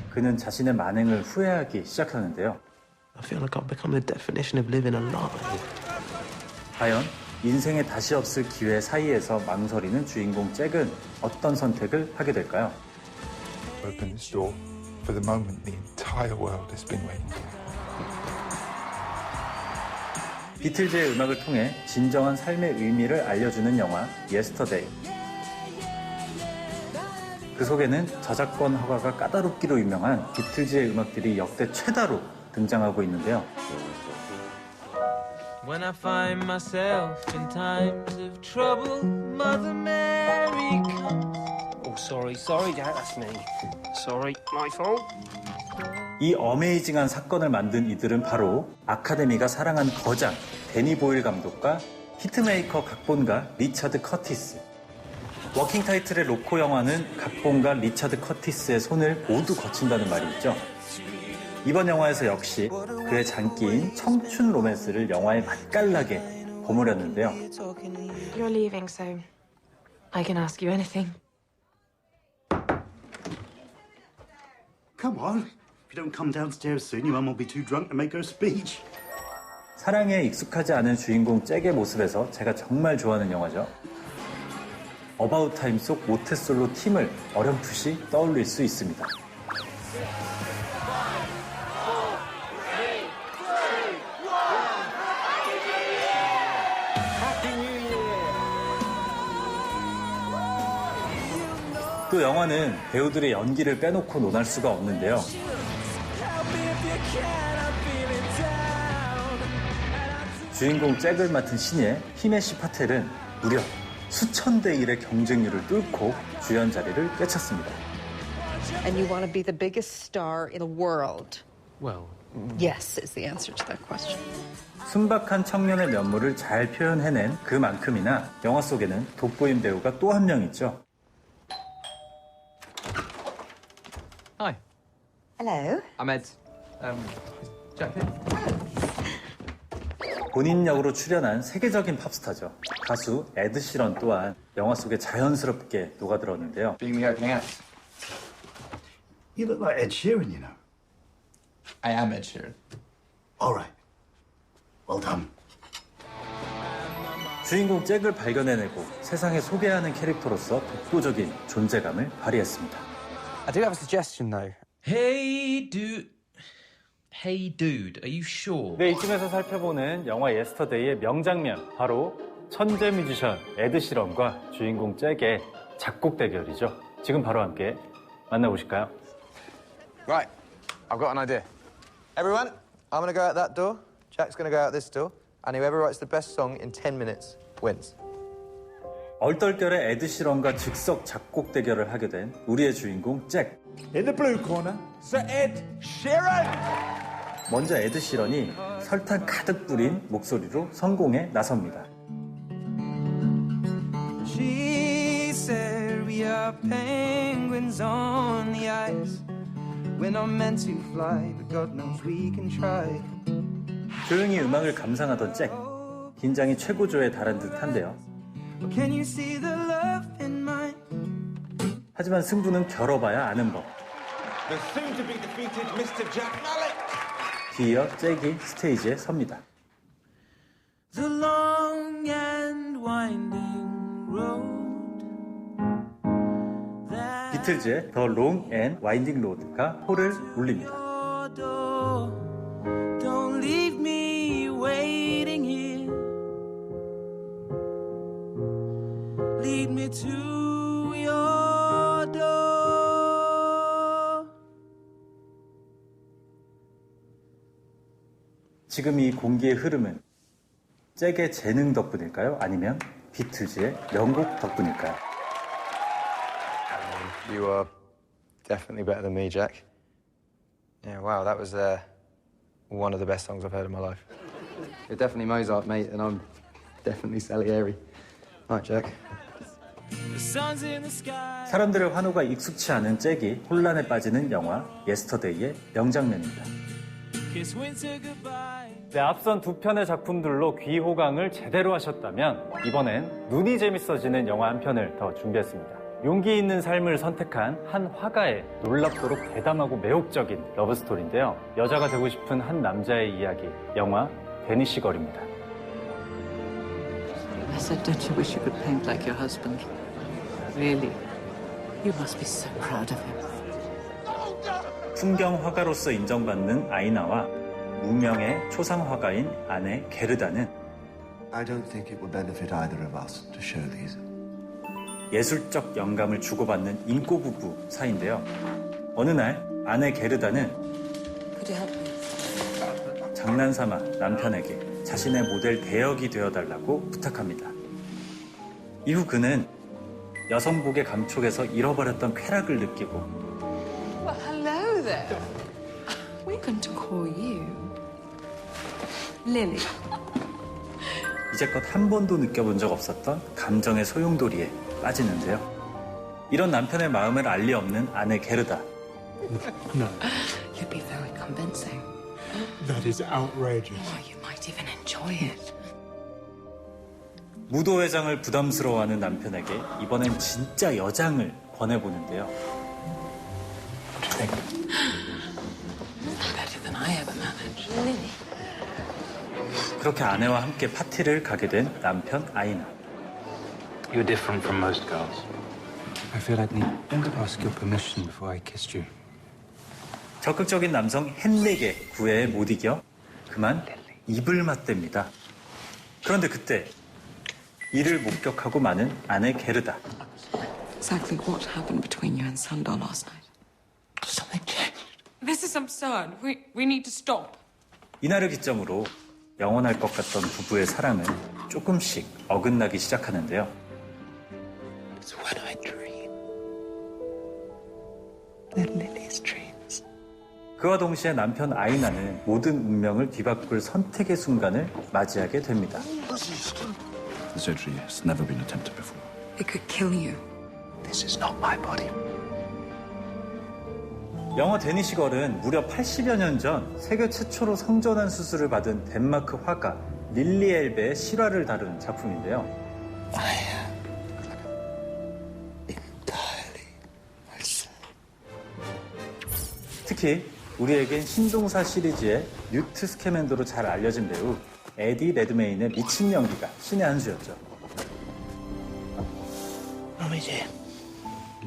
그는 자신의 만행을 후회하기 시작하는데요. I feel like I've become the definition of living a lie. 과연 인생에 다시 없을 기회 사이에서 망설이는 주인공 잭은 어떤 선택을 하게 될까요? Open this door for the moment the entire world has been waiting for. 비틀즈의 음악을 통해 진정한 삶의 의미를 알려주는 영화 예스터데이. 그 속에는 저작권 허가가 까다롭기로 유명한 비틀즈의 음악들이 역대 최다로 등장하고 있는데요. When I find myself in times of trouble, Mother Mary comes. Oh, sorry, Jack, that's me. Sorry, my fault. 이 어메이징한 사건을 만든 이들은 바로 아카데미가 사랑한 거장 데니 보일 감독과 히트메이커 각본가 리처드 커티스. 워킹 타이틀의 로코 영화는 각본가 리처드 커티스의 손을 모두 거친다는 말이 있죠. 이번 영화에서 역시 그의 장기인 청춘 로맨스를 영화에 맛깔나게 버무렸는데요. You're leaving, so I can ask you anything. Come on. If you don't come downstairs soon, your mum will be too drunk to make her speech. 사랑에 익숙하지 않은 주인공 잭의 모습에서 제가 정말 좋아하는 영화죠. 어바웃 타임 속 모태솔로 팀을 어렴풋이 떠올릴 수 있습니다. 또 영화는 배우들의 연기를 빼놓고 논할 수가 없는데요. 주인공 잭을 맡은 신예 히메시 파텔은 무려 수천 대 1의 경쟁률을 뚫고 주연 자리를 꿰찼습니다. And you want to be the biggest star in the world? Well, Yes is the answer to that question. 순박한 청년의 면모를 잘 표현해낸 그만큼이나 영화 속에는 돋보인 배우가 또 한 명 있죠. Hi. Hello. I'm Ed. Jack here. 본인 역으로 출연한 세계적인 팝스타죠. 가수 에드 시런 또한 영화 속에 자연스럽게 녹아들었는데요. Being the opening act. You look like Ed Sheeran, you know. I am Ed Sheeran. All right. Well done. 주인공 잭을 발견해내고 세상에 소개하는 캐릭터로서 독보적인 존재감을 발휘했습니다. I do have a suggestion, though. Hey, dude. Hey, dude. Are you sure? 네, 이쯤에서 살펴보는 영화 예스터데이의 명장면, 바로 천재 뮤지션 에드 시런과 주인공 잭의 작곡 대결이죠. 지금 바로 함께 만나보실까요? Right, I've got an idea. Everyone, I'm going to go out that door. Jack's going to go out this door. And whoever writes the best song in 10 minutes wins. 얼떨결에 에드 시런과 즉석 작곡 대결을 하게 된 우리의 주인공 잭. In the blue corner, Sir Ed Sheeran. 먼저 에드 시런이 설탕 가득 뿌린 목소리로 성공에 나섭니다. She said we are penguins on the ice. We're not meant to fly, but God knows we can try. 조용히 음악을 감상하던 잭. 긴장이 최고조에 달한 듯한데요. Can you see the love in mine? 하지만 승부는 겨뤄봐야 아는 법. The soon-to-be-defeated Mr. Jack Mallet. 뒤이어 잭이 스테이지에 섭니다. The long and winding road. 비틀즈의 The Long and Winding Road가 홀을 울립니다. Don't leave me waiting here. Lead me to your door. 지금 이 공기의 흐름은 잭의 재능 덕분일까요? 아니면 비틀즈의 명곡 덕분일까요? You are definitely better than me, Jack. Yeah, wow, that was one of the best songs I've heard in my life. You're definitely Mozart, mate, and I'm definitely Salieri. Right, Jack. The sun's in the sky. 사람들의 환호가 익숙치 않은 잭이 혼란에 빠지는 영화 예스터데이의 명장면입니다. Kiss winter goodbye. 네, 앞선 두 편의 작품들로 귀호강을 제대로 하셨다면 이번엔 눈이 재밌어지는 영화 한 편을 더 준비했습니다. 용기 있는 삶을 선택한 한 화가의 놀랍도록 대담하고 매혹적인 러브스토리인데요. 여자가 되고 싶은 한 남자의 이야기, 영화 데니시 걸입니다. I said, don't you wish you could paint like your husband? Really? You must be so proud of him. 풍경 화가로서 인정받는 아이나와 무명의 초상 화가인 아내 게르다는 I don't think it would benefit either of us to show these. 예술적 영감을 주고받는 인꼬 부부 사이인데요. 어느 날 아내 게르다는 Could you help me? 장난삼아 남편에게 자신의 모델 대역이 되어달라고 부탁합니다. 이후 그는 여성복의 감촉에서 잃어버렸던 쾌락을 느끼고 Well, hello there. We're going to call you Lily. 이제껏 한 번도 느껴본 적 없었던 감정의 소용돌이에 빠지는데요. 이런 남편의 마음을 알 리 없는 아내 게르다. No, You'd be very convincing. that is outrageous. Oh, you might even enjoy it. 무도회장을 부담스러워하는 남편에게 이번엔 진짜 여장을 권해보는데요. Better than I ever managed. Lily. 그렇게 아내와 함께 파티를 가게 된 남편 아이나. You're different from most girls. I feel I'd need to ask your permission before I kissed you. 적극적인 남성 헨릭의 구애에 못 이겨 그만 입을 맞댑니다. 그런데 그때 이를 목격하고 마는 아내 게르다. Exactly what happened between you and Sundar last night? Something changed. This is absurd. We need to stop. 이날을 기점으로 영원할 것 같던 부부의 사랑은 조금씩 어긋나기 시작하는데요. It's when I dream. They're Lily's dreams. 그와 동시에 남편 아이나는 모든 운명을 뒤바꿀 선택의 순간을 맞이하게 됩니다. The surgery has never been attempted before. It could kill you. This is not my body. 영화 데니시 걸은 무려 80여 년 전 세계 최초로 성전환 수술을 받은 덴마크 화가 릴리 엘베의 실화를 다룬 작품인데요. 특히 우리에겐 신동사 시리즈의 뉴트 스캐맨더로 잘 알려진 배우 에디 레드메인의 미친 연기가 신의 한 수였죠.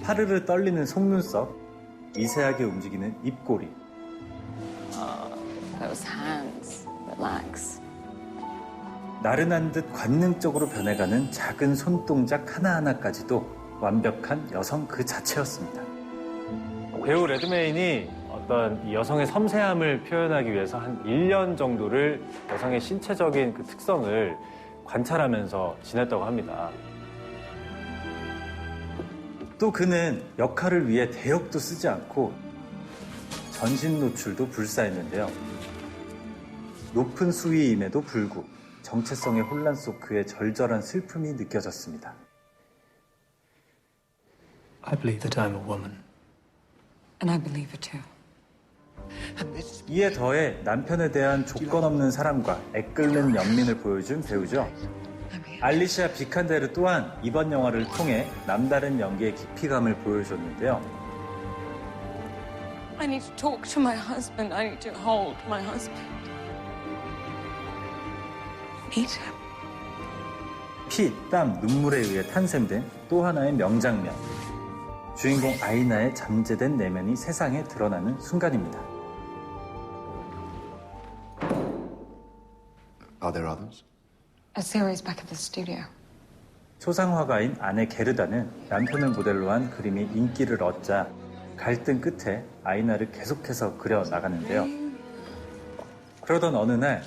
파르르 떨리는 속눈썹, 미세하게 움직이는 입꼬리. Those hands. Relax. 나른한 듯 관능적으로 변해가는 작은 손동작 하나하나까지도 완벽한 여성 그 자체였습니다. 배우 레드메인이 어떤 여성의 섬세함을 표현하기 위해서 한 1년 정도를 여성의 신체적인 그 특성을 관찰하면서 지냈다고 합니다. 또 그는 역할을 위해 대역도 쓰지 않고 전신 노출도 불사했는데요. 높은 수위임에도 불구 정체성의 혼란 속 그의 절절한 슬픔이 느껴졌습니다. I believe that I'm a woman. And I believe it too. 이에 더해 남편에 대한 조건 없는 사랑과 애끓는 연민을 보여준 배우죠. 알리시아 비칸데르 또한 이번 영화를 통해 남다른 연기의 깊이감을 보여줬는데요. I need to talk to my husband. I need to hold my husband. Meet him. 피, 땀, 눈물에 의해 탄생된 또 하나의 명장면. 주인공 아이나의 잠재된 내면이 세상에 드러나는 순간입니다. Are there others? A series back at the studio. 초상화가인 아내 게르다는 남편을 모델로 한 그림이 인기를 얻자 갈등 끝에 아이나를 계속해서 그려 나가는데요. 그러던 어느 날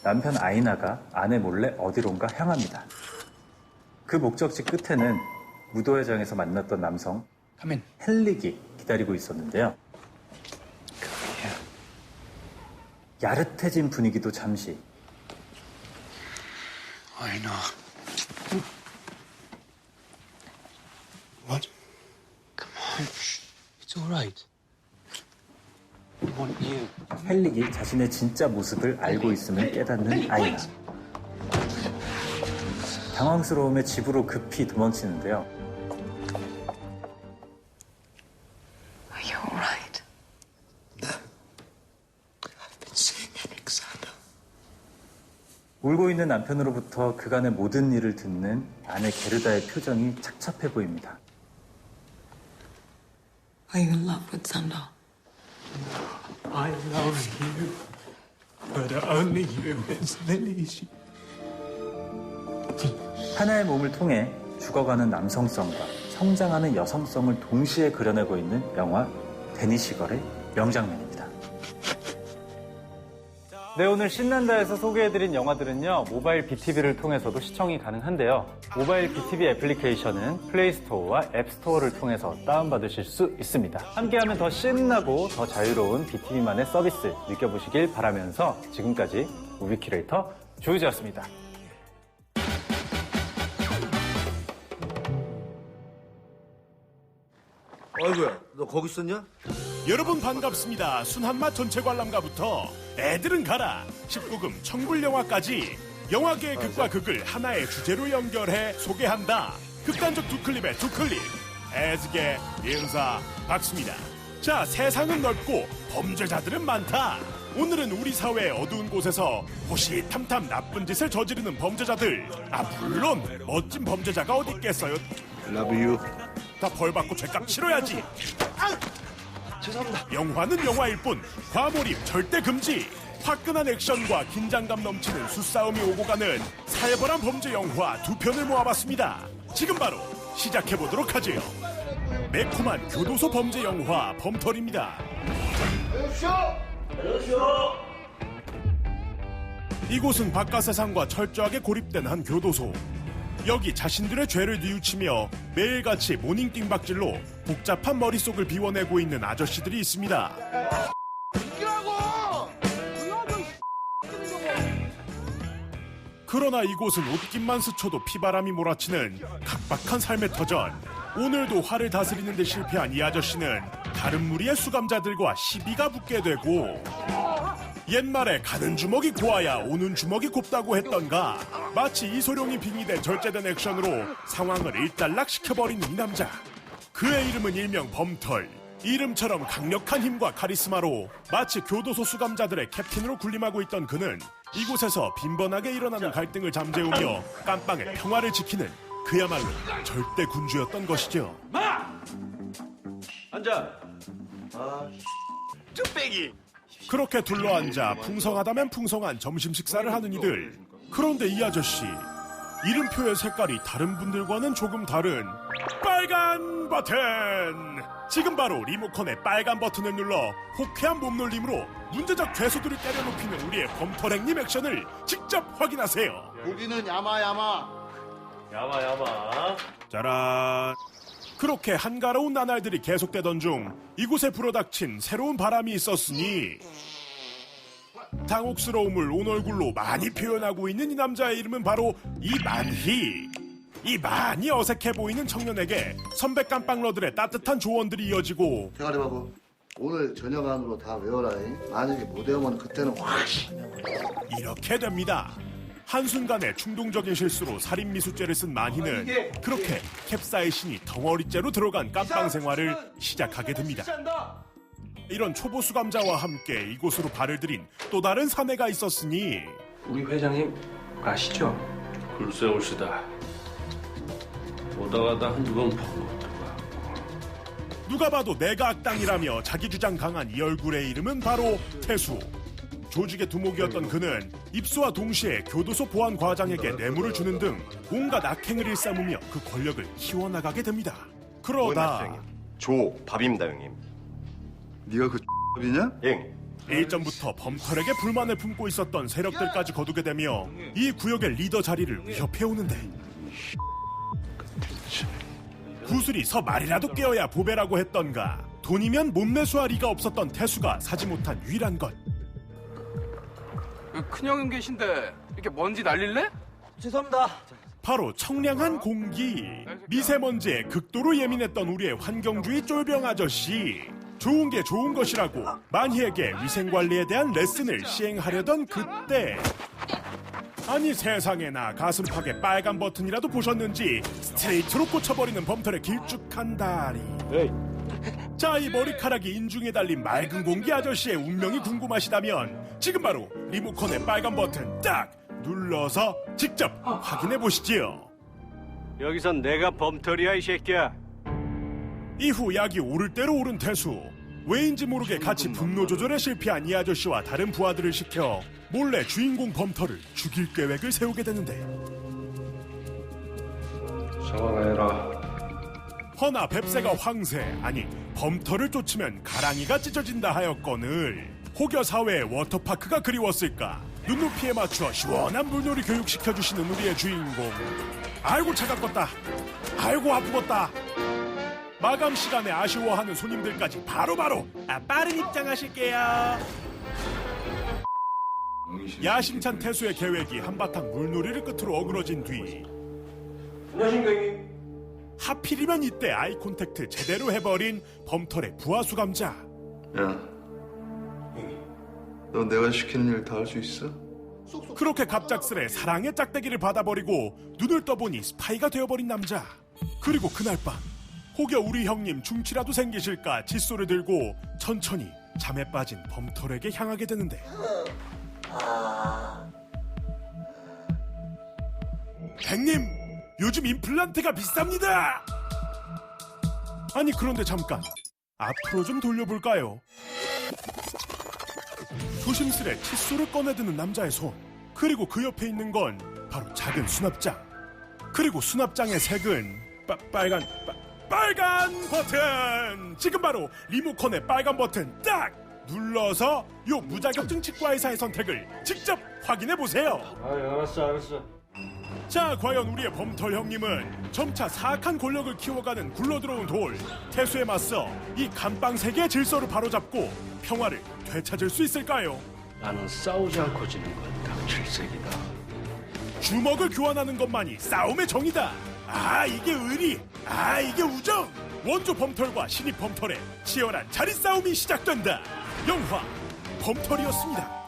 남편 아이나가 아내 몰래 어디론가 향합니다. 그 목적지 끝에는 무도회장에서 만났던 남성 헨릭이 기다리고 있었는데요. 야릇해진 분위기도 잠시. Aina. What? Come on. It's all right. I want you. 헨릭이 자신의 진짜 모습을 알고 있음을 깨닫는 아이나. 당황스러움에 집으로 급히 도망치는데요. Are you all right? I've been seeing Alexander. 울고 있는 남편으로부터 그간의 모든 일을 듣는 아내 게르다의 표정이 착잡해 보입니다. Are you in love with Sander? I love you, but only you is Lily. 하나의 몸을 통해 죽어가는 남성성과 성장하는 여성성을 동시에 그려내고 있는 영화 데니 시걸의 명장면입니다. 네, 오늘 신난다에서 소개해드린 영화들은요, 모바일 BTV를 통해서도 시청이 가능한데요. 모바일 BTV 애플리케이션은 플레이스토어와 앱스토어를 통해서 다운받으실 수 있습니다. 함께하면 더 신나고 더 자유로운 BTV만의 서비스 느껴보시길 바라면서 지금까지 무비 큐레이터 조유지였습니다. 어이구야, 너 거기 있었냐? 여러분 반갑습니다. 순한맛 전체 관람가부터 애들은 가라 19금 청불영화까지 영화계의 극과 극을 하나의 주제로 연결해 소개한다. 극단적 두 클립의 두 클립. 애즈계 인사 박수입니다. 자, 세상은 넓고 범죄자들은 많다. 오늘은 우리 사회의 어두운 곳에서 호시탐탐 나쁜 짓을 저지르는 범죄자들. 물론 멋진 범죄자가 어디 있겠어요. Love you. 다 벌받고 죄값 치러야지. 죄송합니다. 영화는 영화일 뿐 과몰입 절대 금지. 화끈한 액션과 긴장감 넘치는 수싸움이 오고 가는 살벌한 범죄 영화 두 편을 모아봤습니다. 지금 바로 시작해보도록 하죠. 매콤한 교도소 범죄 영화 범털입니다. 이곳은 바깥 세상과 철저하게 고립된 한 교도소. 여기 자신들의 죄를 뉘우치며 매일같이 모닝띵박질로 복잡한 머릿속을 비워내고 있는 아저씨들이 있습니다. 그러나 이곳은 옷깃만 스쳐도 피바람이 몰아치는 각박한 삶의 터전. 오늘도 화를 다스리는 데 실패한 이 아저씨는 다른 무리의 수감자들과 시비가 붙게 되고, 옛말에 가는 주먹이 고와야 오는 주먹이 곱다고 했던가, 마치 이소룡이 빙의된 절제된 액션으로 상황을 일단락시켜버리는 이 남자. 그의 이름은 일명 범털. 이름처럼 강력한 힘과 카리스마로 마치 교도소 수감자들의 캡틴으로 군림하고 있던 그는 이곳에서 빈번하게 일어나는 갈등을 잠재우며 깜빵의 평화를 지키는 그야말로 절대 군주였던 것이죠. 앉아. 쭈빼기. 그렇게 둘러앉아 풍성하다면 풍성한 점심 식사를 하는 이들. 그런데 이 아저씨, 이름표의 색깔이 다른 분들과는 조금 다른 빨간 버튼! 지금 바로 리모컨의 빨간 버튼을 눌러 호쾌한 몸놀림으로 문제적 죄수들을 때려눕히는 우리의 범털행님 액션을 직접 확인하세요. 고기는 야마야마. 짜란. 그렇게 한가로운 나날들이 계속되던 중 이곳에 불어닥친 새로운 바람이 있었으니 당혹스러움을 온 얼굴로 많이 표현하고 있는 이 남자의 이름은 바로 이만희. 이 많이 어색해 보이는 청년에게 선배 깜빵러들의 따뜻한 조언들이 이어지고 대가리 바보 오늘 저녁 안으로 다 외워라. 만약에 못 외우면 그때는 확 이렇게 됩니다. 한순간에 충동적인 실수로 살인미수죄를 쓴 만희는 그렇게 캡사이신이 덩어리째로 들어간 깜빵 생활을 시작하게 됩니다. 이런 초보 수감자와 함께 이곳으로 발을 들인 또 다른 사내가 있었으니 우리 회장님 아시죠? 글쎄 올시다. 오다가다 한두 번 보고 누가 봐도 내가 악당이라며 자기 주장 강한 이 얼굴의 이름은 바로 태수. 조직의 두목이었던 그는 입수와 동시에 교도소 보안 과장에게 뇌물을 주는 등 온갖 악행을 일삼으며 그 권력을 키워나가게 됩니다. 그러다 조밥입니다, 형님. 네가 그 X이냐? 예. 일전부터 범털에게 불만을 품고 있었던 세력들까지 거두게 되며 이 구역의 리더 자리를 위협해오는데 구슬이 서 말이라도 깨어야 보배라고 했던가 돈이면 몸매수할 리가 없었던 태수가 사지 못한 유일한 것 큰형님 계신데 이렇게 먼지 날릴래? 죄송합니다. 바로 청량한 공기. 미세먼지에 극도로 예민했던 우리의 환경주의 쫄병 아저씨. 좋은 게 좋은 것이라고 만희에게 위생관리에 대한 레슨을 시행하려던 그때 아니 세상에나 가슴팍에 빨간 버튼이라도 보셨는지 스트레이트로 꽂혀버리는 범털의 길쭉한 다리. 자, 이 머리카락이 인중에 달린 맑은 공기 아저씨의 운명이 궁금하시다면 지금 바로 리모컨의 빨간 버튼 딱 눌러서 직접 확인해 보시지요. 여기선 내가 범털이야 이 새끼야. 이후 약이 오를 대로 오른 태수. 왜인지 모르게 같이 분노 조절에 실패한 이 아저씨와 다른 부하들을 시켜 몰래 주인공 범털을 죽일 계획을 세우게 되는데 사과해라. 허나 뱁새가 황새 아니 범털을 쫓으면 가랑이가 찢어진다 하였거늘 혹여 사회의 워터파크가 그리웠을까 눈높이에 맞춰 시원한 물놀이 교육시켜주시는 우리의 주인공. 아이고 차갑겠다. 아이고 아프겠다. 마감 시간에 아쉬워하는 손님들까지 바로바로 빠른 입장하실게요. 야심찬 태수의 계획이 한바탕 물놀이를 끝으로 어그러진 뒤 안녕하십니까 형님. 하필이면 이때 아이 콘택트 제대로 해버린 범털의 부하 수감자. 야, 너 내가 시키는 일 다 할 수 있어? 그렇게 갑작스레 사랑의 짝대기를 받아버리고 눈을 떠보니 스파이가 되어버린 남자. 그리고 그날 밤 혹여 우리 형님 중치라도 생기실까 칫솔을 들고 천천히 잠에 빠진 범털에게 향하게 되는데 백님 요즘 임플란트가 비쌉니다. 아니 그런데 잠깐 앞으로 좀 돌려볼까요? 조심스레 칫솔을 꺼내드는 남자의 손. 그리고 그 옆에 있는 건 바로 작은 수납장. 그리고 수납장의 색은 빨간 버튼! 지금 바로 리모컨의 빨간 버튼 딱! 눌러서 요 무자격증 치과의사의 선택을 직접 확인해보세요. 알았어. 자, 과연 우리의 범털 형님은 점차 사악한 권력을 키워가는 굴러들어온 돌 태수에 맞서 이 감방 세계의 질서를 바로잡고 평화를 되찾을 수 있을까요? 나는 싸우지 않고 지는 건 당칠색이다. 주먹을 교환하는 것만이 싸움의 정이다. 아, 이게 의리. 아, 이게 우정. 원조 범털과 신입 범털의 치열한 자리 싸움이 시작된다. 영화 범털이었습니다.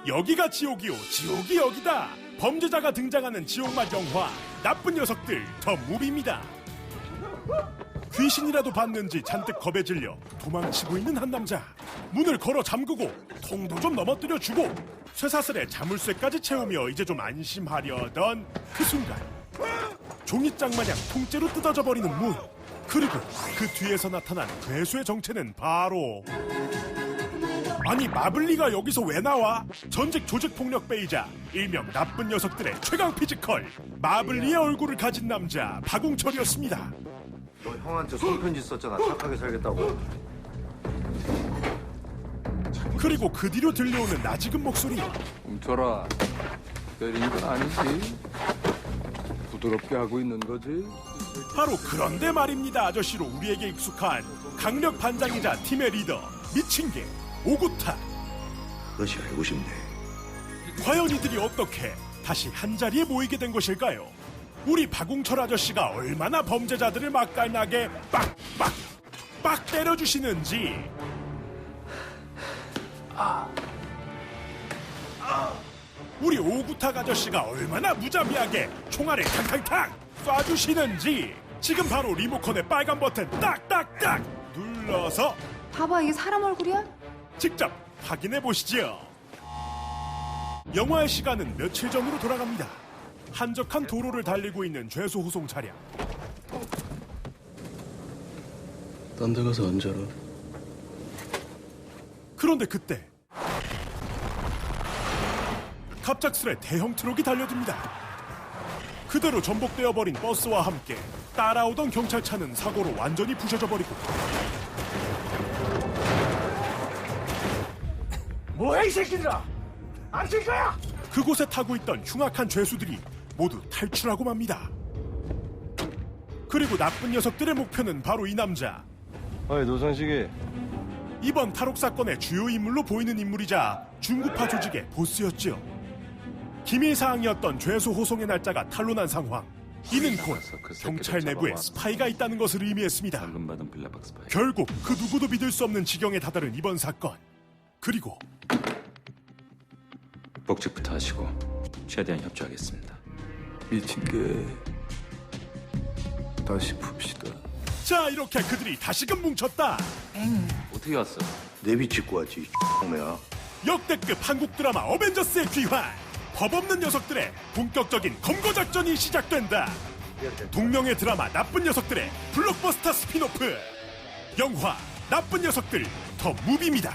여기가 지옥이요, 지옥이 여기다. 범죄자가 등장하는 지옥맛 영화 나쁜 녀석들 더 무비입니다. 귀신이라도 봤는지 잔뜩 겁에 질려 도망치고 있는 한 남자. 문을 걸어 잠그고 통도 좀 넘어뜨려주고 쇠사슬에 자물쇠까지 채우며 이제 좀 안심하려던 그 순간 종이장 마냥 통째로 뜯어져 버리는 문. 그리고 그 뒤에서 나타난 괴수의 정체는 바로 아니 마블리가 여기서 왜 나와? 전직 조직폭력배이자 일명 나쁜 녀석들의 최강 피지컬 마블리의 얼굴을 가진 남자 박웅철이었습니다. 너 형한테 손편지 썼잖아. 착하게 살겠다고. 그리고 그 뒤로 들려오는 나지근 목소리. 웅철아, 때리는 건 아니지? 부드럽게 하고 있는 거지? 바로 그런데 말입니다. 아저씨로 우리에게 익숙한 강력 반장이자 팀의 리더 미친 개 오구타. 그것이 알고 싶네. 과연 이들이 어떻게 다시 한자리에 모이게 된 것일까요? 우리 박웅철 아저씨가 얼마나 범죄자들을 맛깔나게 빡 때려주시는지. 우리 오구탁 아저씨가 얼마나 무자비하게 총알을 탕탕탕 쏴주시는지 지금 바로 리모컨의 빨간 버튼 딱딱딱 눌러서 봐봐, 이게 사람 얼굴이야? 직접 확인해 보시죠. 영화의 시간은 며칠 전으로 돌아갑니다. 한적한 도로를 달리고 있는 죄수 호송 차량. 딴 데 가서 앉아라. 그런데 그때 갑작스레 대형 트럭이 달려듭니다. 그대로 전복되어 버린 버스와 함께 따라오던 경찰차는 사고로 완전히 부셔져 버리고. 뭐해 이 새끼들아! 안 칠 거야! 그곳에 타고 있던 흉악한 죄수들이 모두 탈출하고 맙니다. 그리고 나쁜 녀석들의 목표는 바로 이 남자. 어이 노상식이. 이번 탈옥 사건의 주요 인물로 보이는 인물이자 중구파 조직의 보스였죠. 기밀사항이었던 죄수 호송의 날짜가 탄로난 상황. 이는 곧 경찰 내부에 스파이가 있다는 것을 의미했습니다. 결국 그 누구도 믿을 수 없는 지경에 다다른 이번 사건. 그리고 복직부터 하시고 최대한 협조하겠습니다. 미친 게 다시 풉시다. 자, 이렇게 그들이 다시금 뭉쳤다. 어떻게 왔어? 내비 찍고 왔지 야. 역대급 한국 드라마 어벤져스의 귀환. 겁없는 녀석들의 본격적인 검거 작전이 시작된다. 동명의 드라마 나쁜 녀석들의 블록버스터 스피노프. 영화 나쁜 녀석들 더 무비입니다.